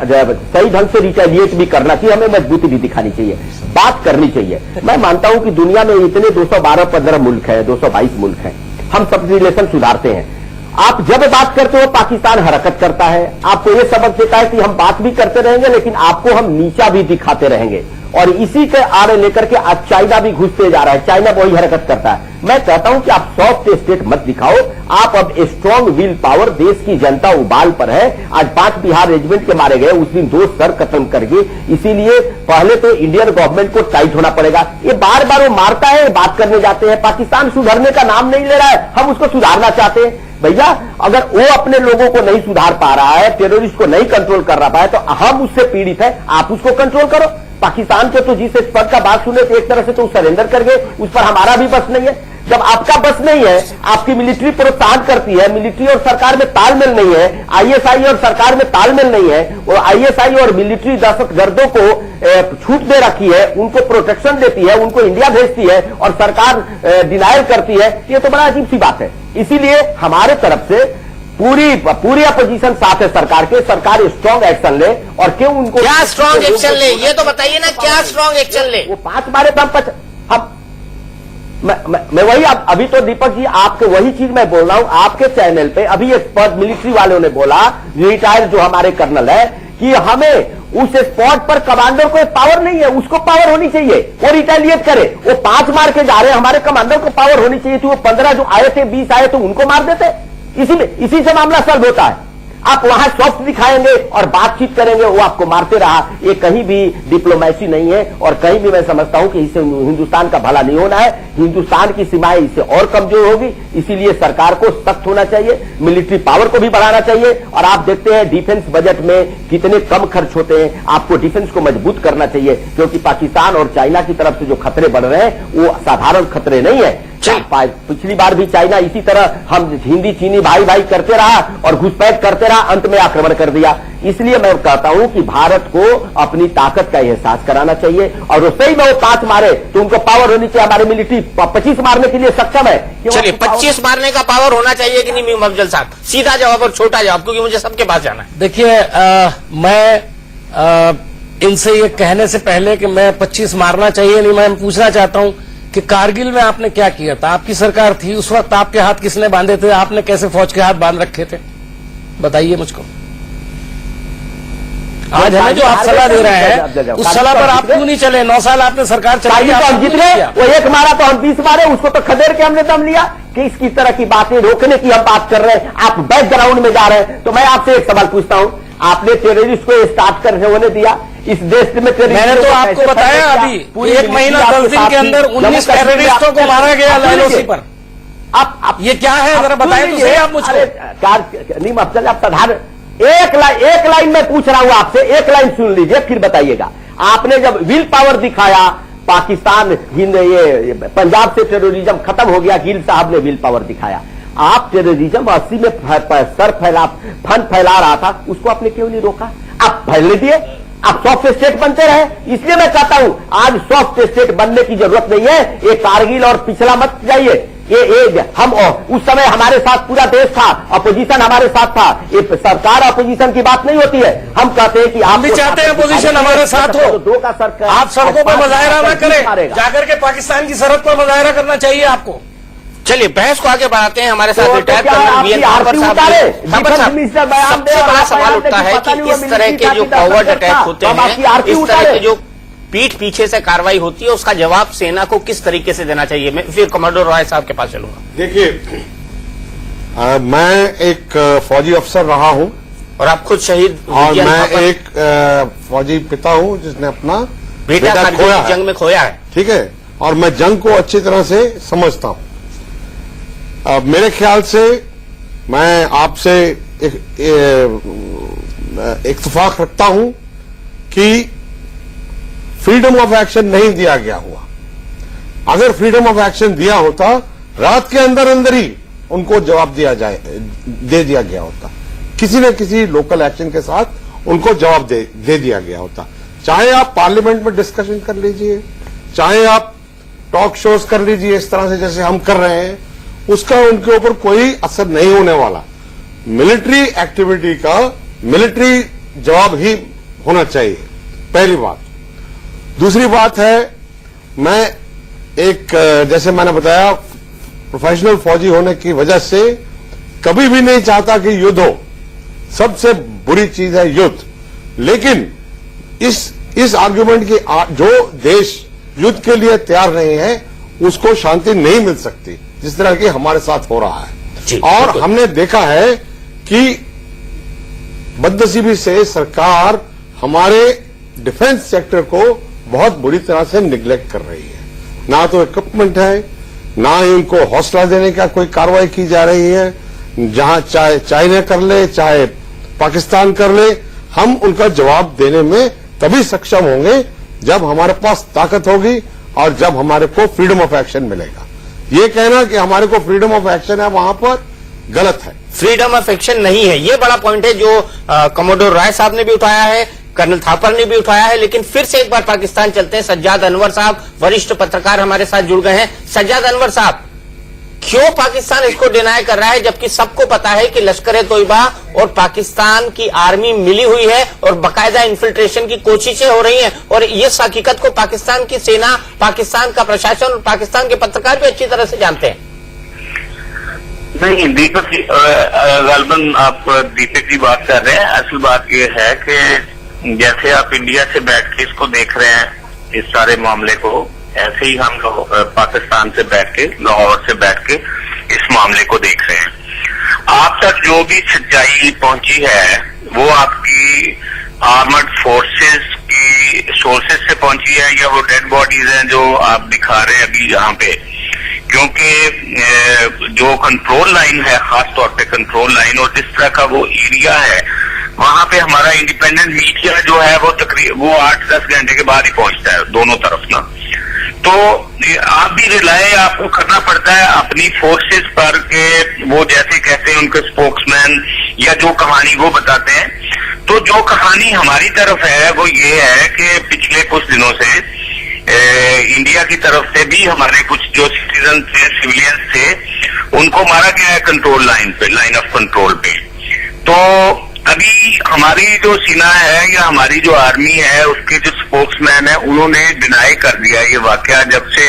सही ढंग से रिटेलिएट भी करना चाहिए, हमें मजबूती भी दिखानी चाहिए, बात करनी चाहिए। मैं मानता हूं कि दुनिया में इतने 212-15 मुल्क है, 222 मुल्क है, हम सब रिलेशन सुधारते हैं। आप जब बात करते हो पाकिस्तान हरकत करता है, आपको यह सबक देता है कि हम बात भी करते रहेंगे लेकिन आपको हम नीचा भी दिखाते रहेंगे, और इसी के आड़े लेकर के आज चाइना भी घुसते जा रहा है, चाइना वही हरकत करता है। मैं कहता हूं कि आप सॉफ्ट स्टेट मत दिखाओ, आप अब स्ट्रांग विल पावर, देश की जनता उबाल पर है। आज 5 बिहार रेजिमेंट के मारे गए, उस दिन 2 सर खत्म कर गए, इसीलिए पहले तो इंडियन गवर्नमेंट को टाइट होना पड़ेगा। ये बार बार वो मारता है, बात करने जाते हैं, पाकिस्तान सुधरने का नाम नहीं ले रहा है, हम उसको सुधारना चाहते हैं। भैया अगर वो अपने लोगों को नहीं सुधार पा रहा है, टेररिस्ट को नहीं कंट्रोल कर रहा है, तो हम उससे पीड़ित है, आप उसको कंट्रोल करो। पाकिस्तान के तो जिस एक्सपर्ट का बात सुने तो एक तरह से तो सरेंडर कर गए, उस पर हमारा भी बस नहीं है। जब आपका बस नहीं है, आपकी मिलिट्री प्रोत्साहन करती है, मिलिट्री और सरकार में तालमेल नहीं है, आईएसआई और सरकार में तालमेल नहीं है, और आईएसआई और मिलिट्री दहशतगर्दों को छूट दे रखी है, उनको प्रोटेक्शन देती है, उनको इंडिया भेजती है और सरकार डिनायल करती है, ये तो बड़ा अजीब सी बात है। इसीलिए हमारे तरफ से पूरी अपोजिशन साथ है सरकार के, सरकार स्ट्रांग एक्शन ले। और क्यों उनको क्या स्ट्रांग एक्शन ले, ये तो बताइए ना, क्या स्ट्रांग एक्शन ले? वो 5 मारे तो हम मैं वही अभी तो दीपक जी आपके वही चीज मैं बोल रहा हूं, आपके चैनल पे अभी एक्सपर्ट मिलिट्री वालों ने बोला, रिटायर्ड जो हमारे कर्नल है, कि हमें उस स्पॉट पर कमांडर को पावर नहीं है, उसको पावर होनी चाहिए, वो रिटेलिएट करे। वो 5 मार के जा रहे हैं, हमारे कमांडर को पावर होनी चाहिए थी। वो 15 जो आए थे, 20 आए तो उनको मार देते। इसी से मामला सॉल्व होता है। आप वहां सॉफ्ट दिखाएंगे और बातचीत करेंगे, वो आपको मारते रहा, ये कहीं भी डिप्लोमेसी नहीं है। और कहीं भी मैं समझता हूं कि इससे हिंदुस्तान का भला नहीं होना है, हिंदुस्तान की सीमाएं इससे और कमजोर होगी। इसीलिए सरकार को सख्त होना चाहिए, मिलिट्री पावर को भी बढ़ाना चाहिए। और आप देखते हैं डिफेंस बजट में कितने कम खर्च होते हैं, आपको डिफेंस को मजबूत करना चाहिए, क्योंकि पाकिस्तान और चाइना की तरफ से जो खतरे बढ़ रहे हैं वो साधारण खतरे नहीं है। पिछली बार भी चाइना इसी तरह हम हिंदी चीनी भाई भाई करते रहा और घुसपैठ करते रहा, अंत में आक्रमण कर दिया। इसलिए मैं कहता हूं कि भारत को अपनी ताकत का एहसास कराना चाहिए, और वो सही में वो 5 मारे तो उनको पावर होनी चाहिए। हमारी मिलिट्री 25 मारने के लिए सक्षम है। चलिए 25 मारने का पावर होना चाहिए कि नहीं मीम अफजल साहब? सीधा जवाब और छोटा जवाब, क्योंकि मुझे सबके पास जाना है। देखिए मैं इनसे ये कहने से पहले कि मैं 25 मारना चाहिए नहीं, मैं पूछना चाहता हूं कि कारगिल में आपने क्या किया था? आपकी सरकार थी उस वक्त, आपके हाथ किसने बांधे थे? आपने कैसे फौज के हाथ बांध रखे थे? बताइए मुझको। आज हमें जो आप सलाह दे रहे हैं उस सलाह पर आप क्यों नहीं चले? 9 साल आपने सरकार चलाई, हम जीत गए, वो 1 मारा तो हम 20 मारे, उसको तो खदेड़ के हमने दम लिया। कि इसकी तरह की बातें रोकने की हम बात कर रहे हैं, आप बैकग्राउंड में जा रहे हैं। तो मैं आपसे एक सवाल पूछता हूं, आपने टेररिस्ट को स्टार्ट करने होने दिया इस देश में? मैंने तो आपको बताया अभी, 1 महीना 10 दिन के अंदर 19 टेररिस्टों को मारा गया LOC पर। आप ये क्या है जरा बताएं तो सही आप मुझको। नीम अफजल, आप साधारण एक लाइन में पूछ रहा हूं आपसे, एक लाइन सुन लीजिए फिर बताइएगा। आपने जब विल पावर दिखाया, पाकिस्तान ये पंजाब से टेररिज्म खत्म हो गया, गिल साहब ने विल पावर दिखाया। आप टेररिज्म 80 में फंड फैला रहा था, उसको आपने क्यों नहीं रोका? आप फैलने दिए, आप सॉफ्ट स्टेट बनते रहे। इसलिए मैं कहता हूं आज सॉफ्ट स्टेट बनने की जरूरत नहीं है। ये कारगिल और पिछला मत जाइए, ये हम उस समय हमारे साथ पूरा देश था, अपोजिशन हमारे साथ था। ये सरकार अपोजिशन की बात नहीं होती है। हम कहते हैं कि आप भी चाहते हैं अपोजिशन हमारे साथ हो, दो का सरकार, आप सड़कों पर मुजाहरा न करें, जाकर के पाकिस्तान की सरहद पर मुजाहरा करना चाहिए आपको। चलिए बहस को आगे बढ़ाते हैं। हमारे साथ तो रिटायर्ड क्या कर्नल आपकी वीएन आरती थापर साहब उतारे? थापर साहब, मिनिस्टर बयान दे सबसे और बड़ा आप सवाल बयान उठता दे है कि पता कि नहीं वो इस तरह के मिलिट्री जो का कॉवर्ड कितना अटैक होते हम आपकी हैं, आरती इस तरह उतारे। के जो पीठ पीछे से कार्रवाई होती है, उसका जवाब सेना को किस तरीके से देना चाहिए? मैं फिर कमांडर रॉय साहब के पास चलूंगा। देखिए, मैं एक फौजी अफसर रहा हूं और आप खुद शहीद और वीएन मैं थापर एक फौजी पिता हूं जिसने अपना बेटा कारगिल खोया की है। जंग में खोया है। ठीक है, और मैं जंग को अच्छी तरह से समझता हूं। मेरे ख्याल से मैं आपसे इत्तेफाक रखता हूं कि फ्रीडम ऑफ एक्शन नहीं दिया गया हुआ। अगर फ्रीडम ऑफ एक्शन दिया होता, रात के अंदर अंदर ही उनको जवाब दे दिया गया होता। किसी न किसी लोकल एक्शन के साथ उनको जवाब दे दिया गया होता। चाहे आप पार्लियामेंट में डिस्कशन कर लीजिए, चाहे आप टॉक शोज कर लीजिए इस तरह से जैसे हम कर रहे हैं, उसका उनके ऊपर कोई असर नहीं होने वाला। मिलिट्री एक्टिविटी का मिलिट्री जवाब ही होना चाहिए, पहली बात। दूसरी बात है, मैं एक जैसे मैंने बताया प्रोफेशनल फौजी होने की वजह से कभी भी नहीं चाहता कि युद्ध हो। सबसे बुरी चीज है युद्ध। लेकिन इस आर्गुमेंट की जो देश युद्ध के लिए तैयार नहीं है उसको शांति नहीं मिल सकती, जिस तरह की हमारे साथ हो रहा है। और हमने देखा है कि बदनसीबी से सरकार हमारे डिफेंस सेक्टर को बहुत बुरी तरह से निगलेक्ट कर रही है। ना तो इक्विपमेंट है, ना ही उनको हौसला देने का कोई कार्रवाई की जा रही है। जहां चाहे चाइना कर ले, चाहे पाकिस्तान कर ले, हम उनका जवाब देने में तभी सक्षम होंगे जब हमारे पास ताकत होगी और जब हमारे को फ्रीडम ऑफ एक्शन मिलेगा। ये कहना कि हमारे को फ्रीडम ऑफ एक्शन है वहां पर गलत है। फ्रीडम ऑफ एक्शन नहीं है, ये बड़ा पॉइंट है जो कमोडोर राय साहब ने भी उठाया है, कर्नल थापर ने भी उठाया है। लेकिन फिर से एक बार पाकिस्तान चलते हैं। सज्जाद अनवर साहब वरिष्ठ पत्रकार हमारे साथ जुड़ गए हैं। सज्जाद अनवर साहब, क्यों पाकिस्तान इसको डिनाई कर रहा है, जबकि सबको पता है कि लश्कर ए तोयबा और पाकिस्तान की आर्मी मिली हुई है और बाकायदा इन्फिल्ट्रेशन की कोशिशें हो रही हैं, और इस हकीकत को पाकिस्तान की सेना, पाकिस्तान का प्रशासन और पाकिस्तान के पत्रकार भी अच्छी तरह से जानते हैं। नहीं, दीपक जी, गालबन आप दीपक जी बात कर रहे हैं। असल बात यह है कि जैसे आप इंडिया से बैठ के इसको देख रहे हैं, इस सारे मामले को, ऐसे ही हम लोग पाकिस्तान से बैठ के, लाहौर से बैठ के इस मामले को देख रहे हैं। आप तक जो भी सच्चाई पहुंची है वो आपकी आर्मर्ड फोर्सेस की सोर्सेस से पहुंची है, या वो डेड बॉडीज हैं जो आप दिखा रहे हैं अभी यहाँ पे। क्योंकि जो कंट्रोल लाइन है, खास तौर पे कंट्रोल लाइन और जिस तरह का वो एरिया है, वहां पे हमारा इंडिपेंडेंट मीडिया जो है वो तकरीबन वो 8-10 घंटे के बाद ही पहुंचता है दोनों तरफ ना। तो आप भी रिलाय आपको करना पड़ता है अपनी फोर्सेस पर के वो जैसे कहते हैं उनके स्पोक्समैन या जो कहानी वो बताते हैं। तो जो कहानी हमारी तरफ है वो ये है कि पिछले कुछ दिनों से इंडिया की तरफ से भी हमारे कुछ जो सिटीजन थे, सिविलियंस थे, उनको मारा गया है कंट्रोल लाइन पे, लाइन ऑफ कंट्रोल पे। तो अभी हमारी जो सेना है या हमारी जो आर्मी है, उसके जो स्पोक्समैन है, उन्होंने डिनाई कर दिया ये वाकया, जब से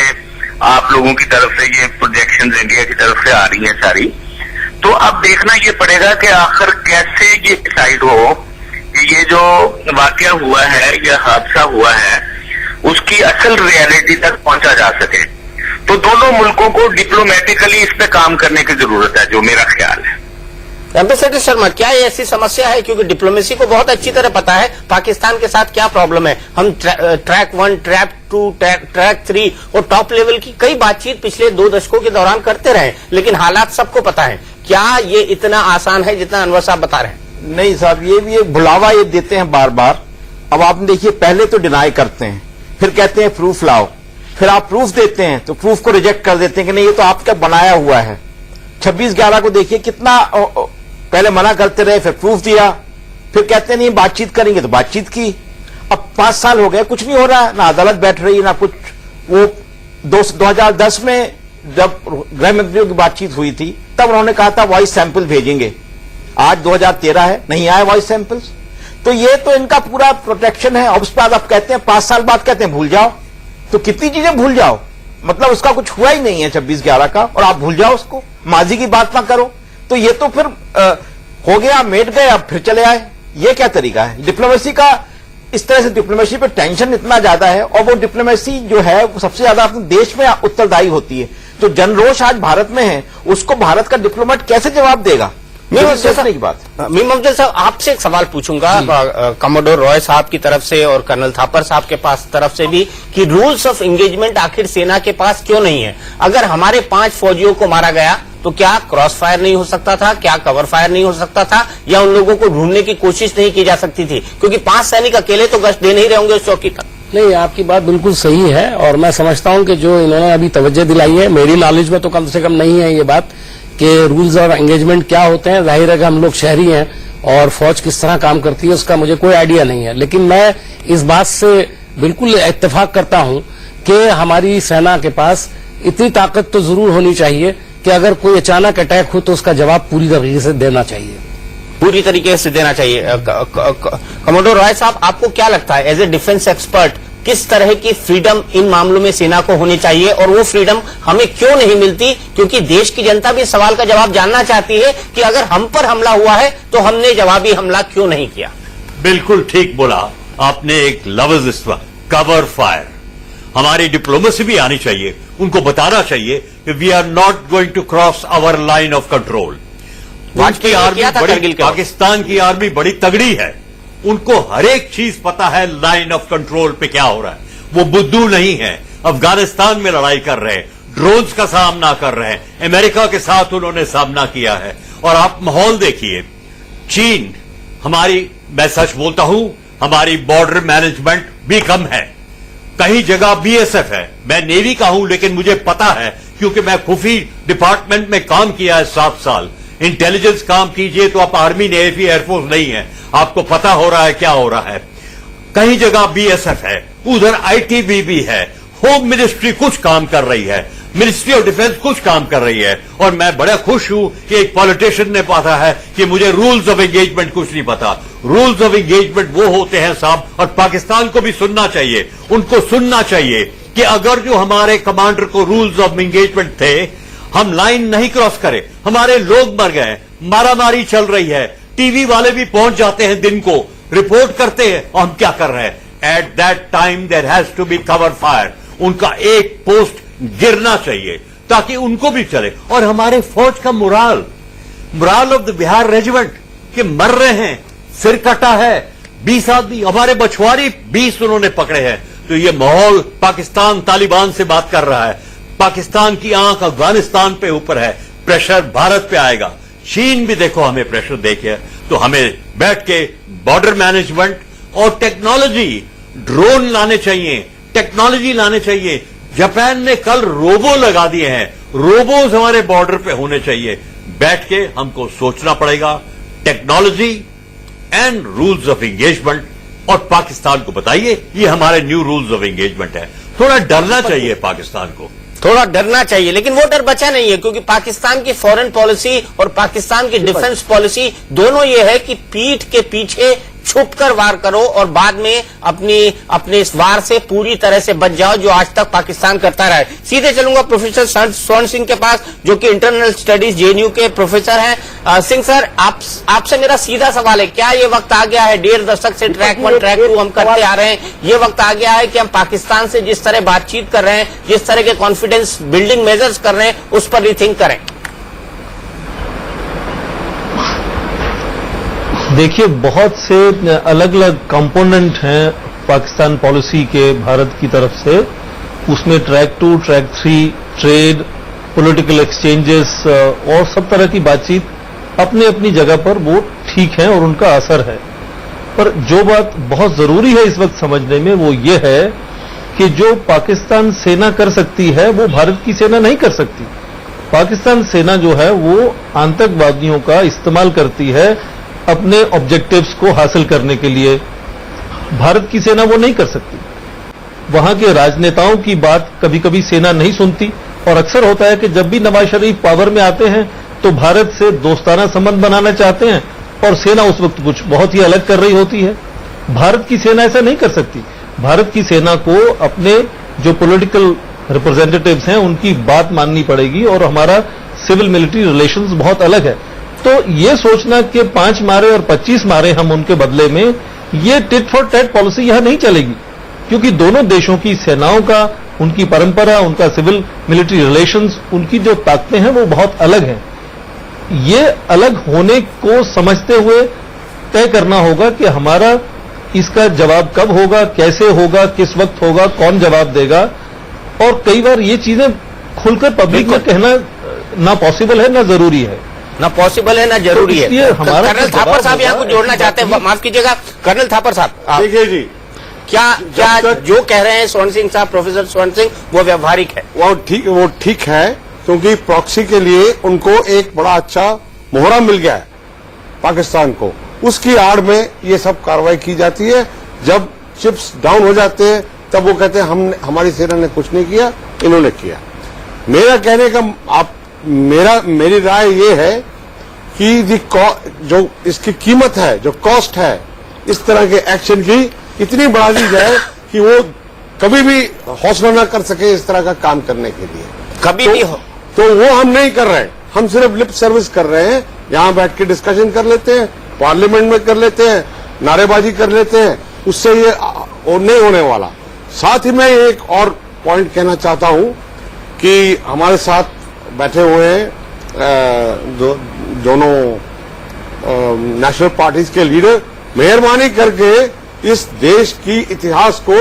आप लोगों की तरफ से ये प्रोजेक्शंस इंडिया की तरफ से आ रही हैं सारी। तो अब देखना ये पड़ेगा कि आखिर कैसे ये डिसाइड हो कि ये जो वाकया हुआ है या हादसा हुआ है उसकी असल रियलिटी तक पहुंचा जा सके। तो दोनों मुल्कों को डिप्लोमेटिकली इस पे काम करने की जरूरत है, जो मेरा ख्याल है। एम्बेसडर शर्मा, क्या ये ऐसी समस्या है, क्योंकि डिप्लोमेसी को बहुत अच्छी तरह पता है पाकिस्तान के साथ क्या प्रॉब्लम है। हम ट्रैक 1, ट्रैक 2, ट्रैक 3 और टॉप लेवल की कई बातचीत पिछले 2 दशकों के दौरान करते रहे, लेकिन हालात सबको पता है। क्या ये इतना आसान है जितना अनवर साहब बता रहे हैं? नहीं साहब, ये भी एक भुलावा ये देते हैं बार बार। अब आपने देखिए, पहले तो डिनाई करते हैं, फिर कहते हैं प्रूफ लाओ, फिर आप प्रूफ देते हैं तो प्रूफ को रिजेक्ट कर देते हैं कि नहीं ये तो आपका बनाया हुआ है। 26/11 को देखिए कितना पहले मना करते रहे, फिर प्रूफ दिया, फिर कहते नहीं बातचीत करेंगे तो बातचीत की। अब 5 साल हो गए, कुछ नहीं हो रहा, ना अदालत बैठ रही ना कुछ। वो 2010 में जब गृह मंत्रियों की बातचीत हुई थी तब उन्होंने कहा था वॉइस सैंपल भेजेंगे। आज 2013 है, नहीं आए वॉइस सैंपल्स। तो ये तो इनका पूरा प्रोटेक्शन है। अब उसके बाद आप कहते हैं 5 साल बाद कहते हैं भूल जाओ, तो कितनी चीजें भूल जाओ, मतलब उसका कुछ हुआ ही नहीं है 26/11 का, और आप भूल जाओ उसको, माजी की बात ना करो। तो ये तो फिर हो गया, मेट गए, अब फिर चले आए। ये क्या तरीका है डिप्लोमेसी का? इस तरह से डिप्लोमेसी पे टेंशन इतना ज्यादा है, और वो डिप्लोमेसी जो है वो सबसे ज्यादा अपने देश में उत्तरदायी होती है। जो जनरोष आज भारत में है उसको भारत का डिप्लोमेट कैसे जवाब देगा? सोचने की बात। मीम अफजल साहब, आपसे एक सवाल पूछूंगा कमोडोर रॉय साहब की तरफ से और कर्नल थापर साहब के पास तरफ से भी, कि रूल्स ऑफ एंगेजमेंट आखिर सेना के पास क्यों नहीं है? अगर हमारे 5 फौजियों को मारा गया तो क्या क्रॉस फायर नहीं हो सकता था, क्या कवर फायर नहीं हो सकता था, या उन लोगों को ढूंढने की कोशिश नहीं की जा सकती थी? क्योंकि 5 सैनिक अकेले तो गश्त दे नहीं रहे होंगे उस चौकी तक। नहीं, आपकी बात बिल्कुल सही है, और मैं समझता हूं कि जो इन्होंने अभी तवज्जो दिलाई है, मेरी नॉलेज में तो कम से कम नहीं है ये बात कि रूल्स ऑफ एंगेजमेंट क्या होते हैं। जाहिर है कि हम लोग शहरी हैं और फौज किस तरह काम करती है उसका मुझे कोई आइडिया नहीं है, लेकिन मैं इस बात से बिल्कुल इत्तेफाक करता हूं कि हमारी सेना के पास इतनी ताकत तो जरूर होनी चाहिए कि अगर कोई अचानक अटैक हो तो उसका जवाब पूरी तरीके से देना चाहिए, पूरी तरीके से देना चाहिए। कमोडोर रॉय साहब, आपको क्या लगता है एज ए डिफेंस एक्सपर्ट, किस तरह की फ्रीडम इन मामलों में सेना को होनी चाहिए, और वो फ्रीडम हमें क्यों नहीं मिलती? क्योंकि देश की जनता भी इस सवाल का जवाब जानना चाहती है कि अगर हम पर हमला हुआ है तो हमने जवाबी हमला क्यों नहीं किया। बिल्कुल ठीक बोला आपने, एक लफ्ज इस्तेमाल, कवर फायर। हमारी डिप्लोमेसी भी आनी चाहिए, उनको बताना चाहिए कि we are not going to cross our line of control. की आर्मी बड़ी, पाकिस्तान की आर्मी बड़ी तगड़ी है, उनको हर एक चीज पता है लाइन ऑफ कंट्रोल पे क्या हो रहा है। वो बुद्धू नहीं है, अफगानिस्तान में लड़ाई कर रहे हैं, ड्रोन्स का सामना कर रहे हैं, अमेरिका के साथ उन्होंने सामना किया है। और आप माहौल देखिए, चीन, हमारी, मैं सच बोलता हूं, हमारी बॉर्डर मैनेजमेंट भी कम है, कहीं जगह बीएसएफ है। मैं नेवी का हूं लेकिन मुझे पता है क्योंकि मैं खुफी डिपार्टमेंट में काम किया है 7 साल। इंटेलिजेंस काम कीजिए तो आप आर्मी नेवी एयरफोर्स नहीं है, आपको पता हो रहा है क्या हो रहा है। कहीं जगह बीएसएफ है, उधर आईटीबीपी है, होम मिनिस्ट्री कुछ काम कर रही है, मिनिस्ट्री ऑफ डिफेंस कुछ काम कर रही है। और मैं बड़ा खुश हूं कि एक पॉलिटिशियन ने पता है कि मुझे रूल्स ऑफ एंगेजमेंट कुछ नहीं पता। रूल्स ऑफ एंगेजमेंट वो होते हैं साहब, और पाकिस्तान को भी सुनना चाहिए, उनको सुनना चाहिए कि अगर जो हमारे कमांडर को रूल्स ऑफ एंगेजमेंट थे, हम लाइन नहीं क्रॉस करें, हमारे लोग मर गए, मारामारी चल रही है, टीवी वाले भी पहुंच जाते हैं दिन को, रिपोर्ट करते हैं, और हम क्या कर रहे हैं? At that time there has to be cover fire. उनका एक पोस्ट गिरना चाहिए ताकि उनको भी चले। और हमारे फौज का mural of the Bihar regiment के मर रहे हैं, सिर कटा है, 20 आदमी, हमारे मछुआरी 20 उन्होंने पकड़े हैं। तो ये माहौल, पाकिस्तान तालिबान से बात कर रहा है, पाकिस्तान की आंख अफगानिस्तान पे ऊपर है, प्रेशर भारत पे आएगा। चीन भी देखो हमें प्रेशर देखे, तो हमें बैठ के बॉर्डर मैनेजमेंट और टेक्नोलॉजी, ड्रोन लाने चाहिए, टेक्नोलॉजी लाने चाहिए। जापान ने कल रोबो लगा दिए हैं, रोबोज हमारे बॉर्डर पे होने चाहिए। बैठ के हमको सोचना पड़ेगा, technology and rules of engagement, और पाकिस्तान को बताइए ये हमारे न्यू रूल्स ऑफ एंगेजमेंट है। थोड़ा डरना चाहिए पाकिस्तान को, थोड़ा डरना चाहिए, लेकिन वो डर बचा नहीं है, क्योंकि पाकिस्तान की फॉरेन पॉलिसी और पाकिस्तान की डिफेंस पॉलिसी दोनों ये है कि पीठ के पीछे छुपकर वार करो और बाद में अपने इस वार से पूरी तरह से बच जाओ, जो आज तक पाकिस्तान करता रहा है। सीधे चलूंगा प्रोफेसर स्वर्ण सिंह के पास, जो कि इंटरनल स्टडीज जेएनयू के प्रोफेसर हैं। सिंह सर, आपसे मेरा सीधा सवाल है, क्या ये वक्त आ गया है, 1.5 दशक से ट्रैक 1 ट्रैक 2 हम करते आ रहे हैं, ये वक्त आ गया है कि हम पाकिस्तान से जिस तरह बातचीत कर रहे हैं, जिस तरह के कॉन्फिडेंस बिल्डिंग मेजर्स कर रहे हैं, उस पर रिथिंक करें? देखिए, बहुत से अलग अलग कंपोनेंट हैं पाकिस्तान पॉलिसी के भारत की तरफ से। उसमें track 2, track 3, trade, political exchanges और सब तरह की बातचीत अपनी अपनी जगह पर वो ठीक है और उनका असर है। पर जो बात बहुत जरूरी है इस वक्त समझने में वो ये है कि जो पाकिस्तान सेना कर सकती है वो भारत की सेना नहीं कर सकती। पाकिस्तान सेना जो है वो आतंकवादियों का इस्तेमाल करती है अपने ऑब्जेक्टिव्स को हासिल करने के लिए। भारत की सेना वो नहीं कर सकती। वहां के राजनेताओं की बात कभी कभी सेना नहीं सुनती, और अक्सर होता है कि जब भी नवाज शरीफ पावर में आते हैं तो भारत से दोस्ताना संबंध बनाना चाहते हैं, और सेना उस वक्त कुछ बहुत ही अलग कर रही होती है। भारत की सेना ऐसा नहीं कर सकती। भारत की सेना को अपने जो पॉलिटिकल रिप्रेजेंटेटिव्स हैं उनकी बात माननी पड़ेगी, और हमारा सिविल मिलिट्री रिलेशंस बहुत अलग है। तो ये सोचना कि 5 मारे और 25 मारे हम उनके बदले में, ये टिट फॉर टैट पॉलिसी यहां नहीं चलेगी, क्योंकि दोनों देशों की सेनाओं का, उनकी परंपरा, उनका सिविल मिलिट्री रिलेशंस, उनकी जो ताकतें हैं वो बहुत अलग हैं। ये अलग होने को समझते हुए तय करना होगा कि हमारा इसका जवाब कब होगा, कैसे होगा, किस वक्त होगा, कौन जवाब देगा। और कई बार ये चीजें खुलकर पब्लिक में कहना ना पॉसिबल है ना जरूरी है। ना पॉसिबल है ना जरूरी है। इसलिए हमारा कर्नल थापर साहब यहाँ कुछ जोड़ना चाहते हैं, माफ कीजिएगा कर्नल थापर साहब। देखिए जी, क्या जो कह रहे हैं स्वर्ण सिंह साहब, प्रोफेसर स्वर्ण सिंह, वो व्यवहारिक है? वो ठीक है, क्योंकि प्रॉक्सी के लिए उनको एक बड़ा अच्छा मोहरा मिल गया है पाकिस्तान को। उसकी आड़ में ये सब कार्रवाई की जाती है। जब चिप्स डाउन हो जाते हैं तब वो कहते हैं हमारी सेना ने कुछ नहीं किया, इन्होंने किया। मेरा कहने का मेरी राय ये है कि जो इसकी कीमत है, जो कॉस्ट है इस तरह के एक्शन की, इतनी बढ़ा दी जाए कि वो कभी भी हौसला न कर सके इस तरह का काम करने के लिए। कभी भी हो तो वो हम नहीं कर रहे हैं। हम सिर्फ लिप सर्विस कर रहे हैं। यहां बैठ के डिस्कशन कर लेते हैं, पार्लियामेंट में कर लेते हैं, नारेबाजी कर लेते हैं, उससे ये नहीं होने वाला। साथ ही मैं एक और पॉइंट कहना चाहता हूं कि हमारे साथ बैठे हुए हैं दोनों नेशनल पार्टीज के लीडर, मेहरबानी करके इस देश की इतिहास को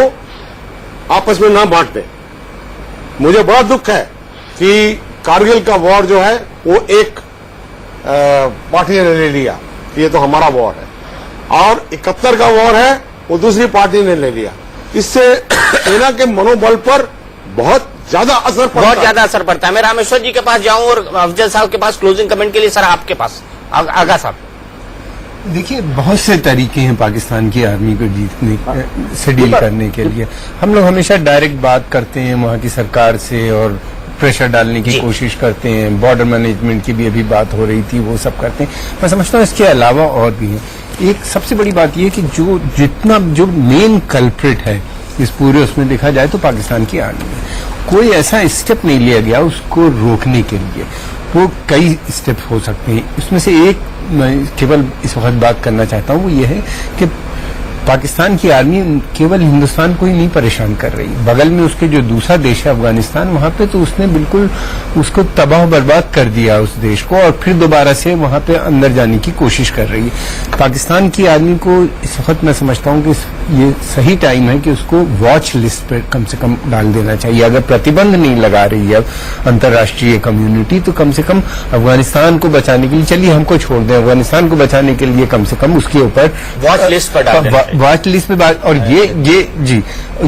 आपस में ना बांट दें। मुझे बड़ा दुख है कि कारगिल का वॉर जो है वो एक पार्टी ने ले लिया, ये तो हमारा वॉर है, और 71 का वॉर है वो दूसरी पार्टी ने ले लिया। इससे सेना के मनोबल पर बहुत ज्यादा असर पड़ता है। मैं रामेश्वर जी के पास जाऊं और अफजल साहब के पास क्लोजिंग कमेंट के लिए। सर आपके पास आगा साहब। देखिए, बहुत से तरीके हैं पाकिस्तान की आर्मी को जीतने से डील करने के लिए। हम लोग हमेशा डायरेक्ट बात करते हैं वहां की सरकार से और प्रेशर डालने की कोशिश करते हैं। बॉर्डर मैनेजमेंट की भी अभी बात हो रही थी, वो सब करते हैं। मैं समझता हूँ इसके अलावा और भी है। एक सबसे बड़ी बात यह कि जो मेन कल्प्रिट है इस पूरे उसमें देखा जाए तो पाकिस्तान की आर्मी है। कोई ऐसा स्टेप नहीं लिया गया उसको रोकने के लिए। वो कई स्टेप हो सकते हैं, उसमें से एक मैं केवल इस वक्त बात करना चाहता हूँ, वो ये है कि पाकिस्तान की आर्मी केवल हिंदुस्तान को ही नहीं परेशान कर रही। बगल में उसके जो दूसरा देश है अफगानिस्तान, वहां पे तो उसने बिल्कुल उसको तबाह बर्बाद कर दिया उस देश को, और फिर दोबारा से वहां पे अंदर जाने की कोशिश कर रही है। पाकिस्तान की आर्मी को इस वक्त मैं समझता हूँ कि ये सही टाइम है कि उसको वॉच लिस्ट पर कम से कम डाल देना चाहिए। अगर प्रतिबंध नहीं लगा रही है अंतर्राष्ट्रीय कम्युनिटी, तो कम से कम अफगानिस्तान को बचाने के लिए, चलिए हमको छोड़ दें, अफगानिस्तान को बचाने के लिए कम से कम उसके ऊपर वॉच लिस्ट पर डाल वॉच लिस्ट पे बात। और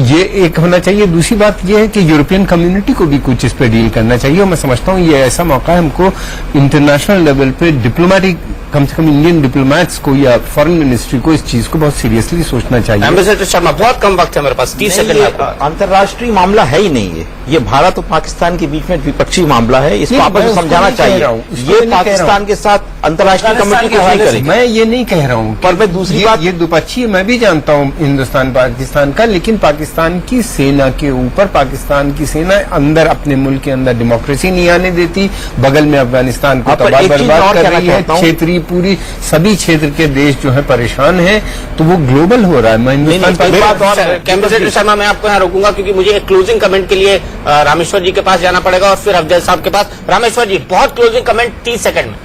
ये एक होना चाहिए। दूसरी बात ये है कि यूरोपियन कम्युनिटी को भी कुछ इस पे डील करना चाहिए। और मैं समझता हूँ ये ऐसा मौका है हमको इंटरनेशनल लेवल पे डिप्लोमेटिक, कम से कम इंडियन डिप्लोमेट्स को या फॉरेन मिनिस्ट्री को इस चीज को बहुत सीरियसली सोचना चाहिए। एम्बेसडर शर्मा, बहुत कम वक्त है मेरे पास, 30 सेकंड। अंतर्राष्ट्रीय मामला है ही नहीं ये भारत और पाकिस्तान के बीच में द्विपक्षीय मामला है। इसको आपस में समझाना चाहिए। ये पाकिस्तान के साथ अंतर्राष्ट्रीय कमेटी कुछ नहीं करेगी। मैं ये नहीं कह रहा हूँ, पर मैं दूसरी बात, ये द्विपक्षीय मैं भी जानता हूँ हिंदुस्तान पाकिस्तान का, लेकिन पाकिस्तान की सेना के ऊपर, पाकिस्तान की सेना अंदर अपने मुल्क के अंदर डेमोक्रेसी नहीं आने देती, बगल में अफगानिस्तान को तबाह बर्बाद कर रही है, क्षेत्रीय पूरी सभी क्षेत्र के देश जो है परेशान हैं, तो वो ग्लोबल हो रहा है। मैं एम्बेसडर शर्मा, मैं आपको यहाँ रोकूंगा क्योंकि मुझे एक क्लोजिंग कमेंट के लिए रामेश्वर जी के पास जाना पड़ेगा और फिर अफजल साहब के पास। रामेश्वर जी, बहुत क्लोजिंग कमेंट 30 सेकंड में।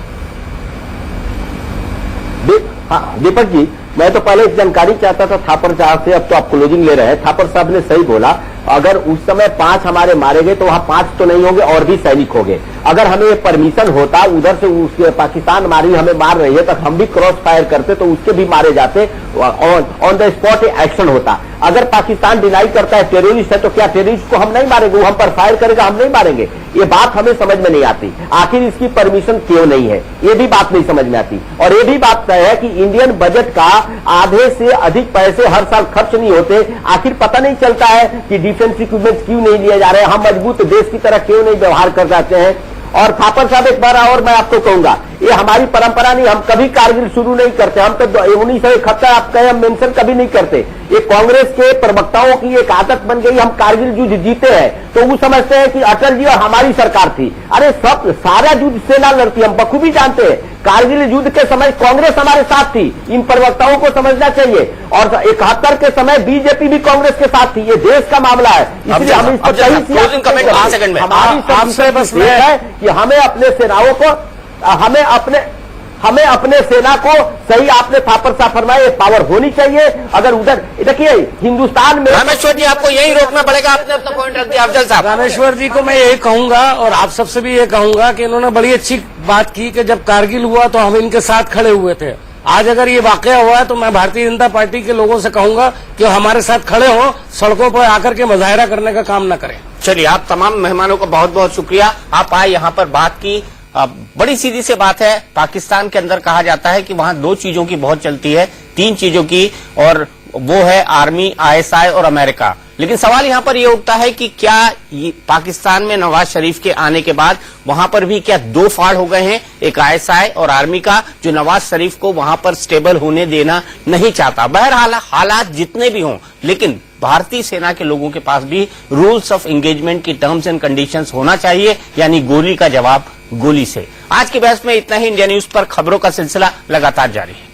दीपक जी, मैं तो पहले जानकारी चाहता था थापर साहब से, अब तो आप क्लोजिंग ले रहे हैं। थापर साहब ने सही बोला, अगर उस समय 5 हमारे मारे गए तो वहां 5 तो नहीं होंगे और भी सैनिक होंगे। अगर हमें परमिशन होता, उधर से उसके पाकिस्तान हमें मार रही है तो हम भी क्रॉस फायर करते तो उसके भी मारे जाते, ऑन द स्पॉट एक्शन होता। अगर पाकिस्तान डिनाई करता है टेररिस्ट है तो क्या टेररिस्ट को हम नहीं मारेंगे, वो हम पर फायर करेगा, हम नहीं मारेंगे? ये बात हमें समझ में नहीं आती। आखिर इसकी परमिशन क्यों नहीं है, ये भी बात नहीं समझ में आती। और ये भी बात तय है कि इंडियन बजट का आधे से अधिक पैसे हर साल खर्च नहीं होते। आखिर पता नहीं चलता है कि डिफेंस इक्विपमेंट क्यों नहीं लिए जा रहे हैं, हम मजबूत देश की तरह क्यों नहीं व्यवहार कर जाते हैं। और थापर साहब एक बार और मैं आपको कहूंगा, ये हमारी परंपरा नहीं, हम कभी कारगिल शुरू नहीं करते, हम तो 1971 आप कहे हम मेंशन कभी नहीं करते। ये कांग्रेस के प्रवक्ताओं की एक आदत बन गई, हम कारगिल युद्ध जीते हैं तो वो समझते हैं कि अटल जी और हमारी सरकार थी। अरे सब सारा युद्ध सेना लड़ती, हम बखूबी जानते हैं कारगिल युद्ध के समय कांग्रेस हमारे साथ थी, इन प्रवक्ताओं को समझना चाहिए। और 71 के समय बीजेपी भी कांग्रेस के साथ थी, ये देश का मामला है, इसलिए हम इसको सही हमारी बस है कि हमें अपने सेनाओं को हमें अपने सेना को सही, आपने थापर साहब फरमाया, पावर होनी चाहिए। अगर उधर देखिए हिंदुस्तान में रामेश्वर जी आपको यही रोकना पड़ेगा, आपने अपना पॉइंट रख दिया। अफजल साहब, रामेश्वर जी को मैं यही कहूंगा और आप सबसे भी ये कहूंगा कि इन्होंने बड़ी अच्छी बात की कि जब कारगिल हुआ तो हम इनके साथ खड़े हुए थे। आज अगर ये वाकया हुआ है तो मैं भारतीय जनता पार्टी के लोगों से कहूंगा कि हमारे साथ खड़े हो, सड़कों पर आकर के मुजाहरा करने का काम न करें। चलिए, आप तमाम मेहमानों का बहुत बहुत शुक्रिया, आप आए यहाँ पर बात की। बड़ी सीधी सी बात है, पाकिस्तान के अंदर कहा जाता है कि वहां दो चीजों की बहुत चलती है, तीन चीजों की, और वो है आर्मी, आईएसआई और अमेरिका। लेकिन सवाल यहां पर यह उठता है कि क्या ये पाकिस्तान में नवाज शरीफ के आने के बाद वहां पर भी क्या दो फाड़ हो गए हैं, एक आईएसआई और आर्मी का, जो नवाज शरीफ को वहां पर स्टेबल होने देना नहीं चाहता। बहरहाल हालात जितने भी हों, लेकिन भारतीय सेना के लोगों के पास भी रूल्स ऑफ एंगेजमेंट की टर्म्स एंड कंडीशंस होना चाहिए, यानी गोली का जवाब गोली से। आज की बहस में इतना ही। इंडिया न्यूज पर खबरों का सिलसिला लगातार जारी है।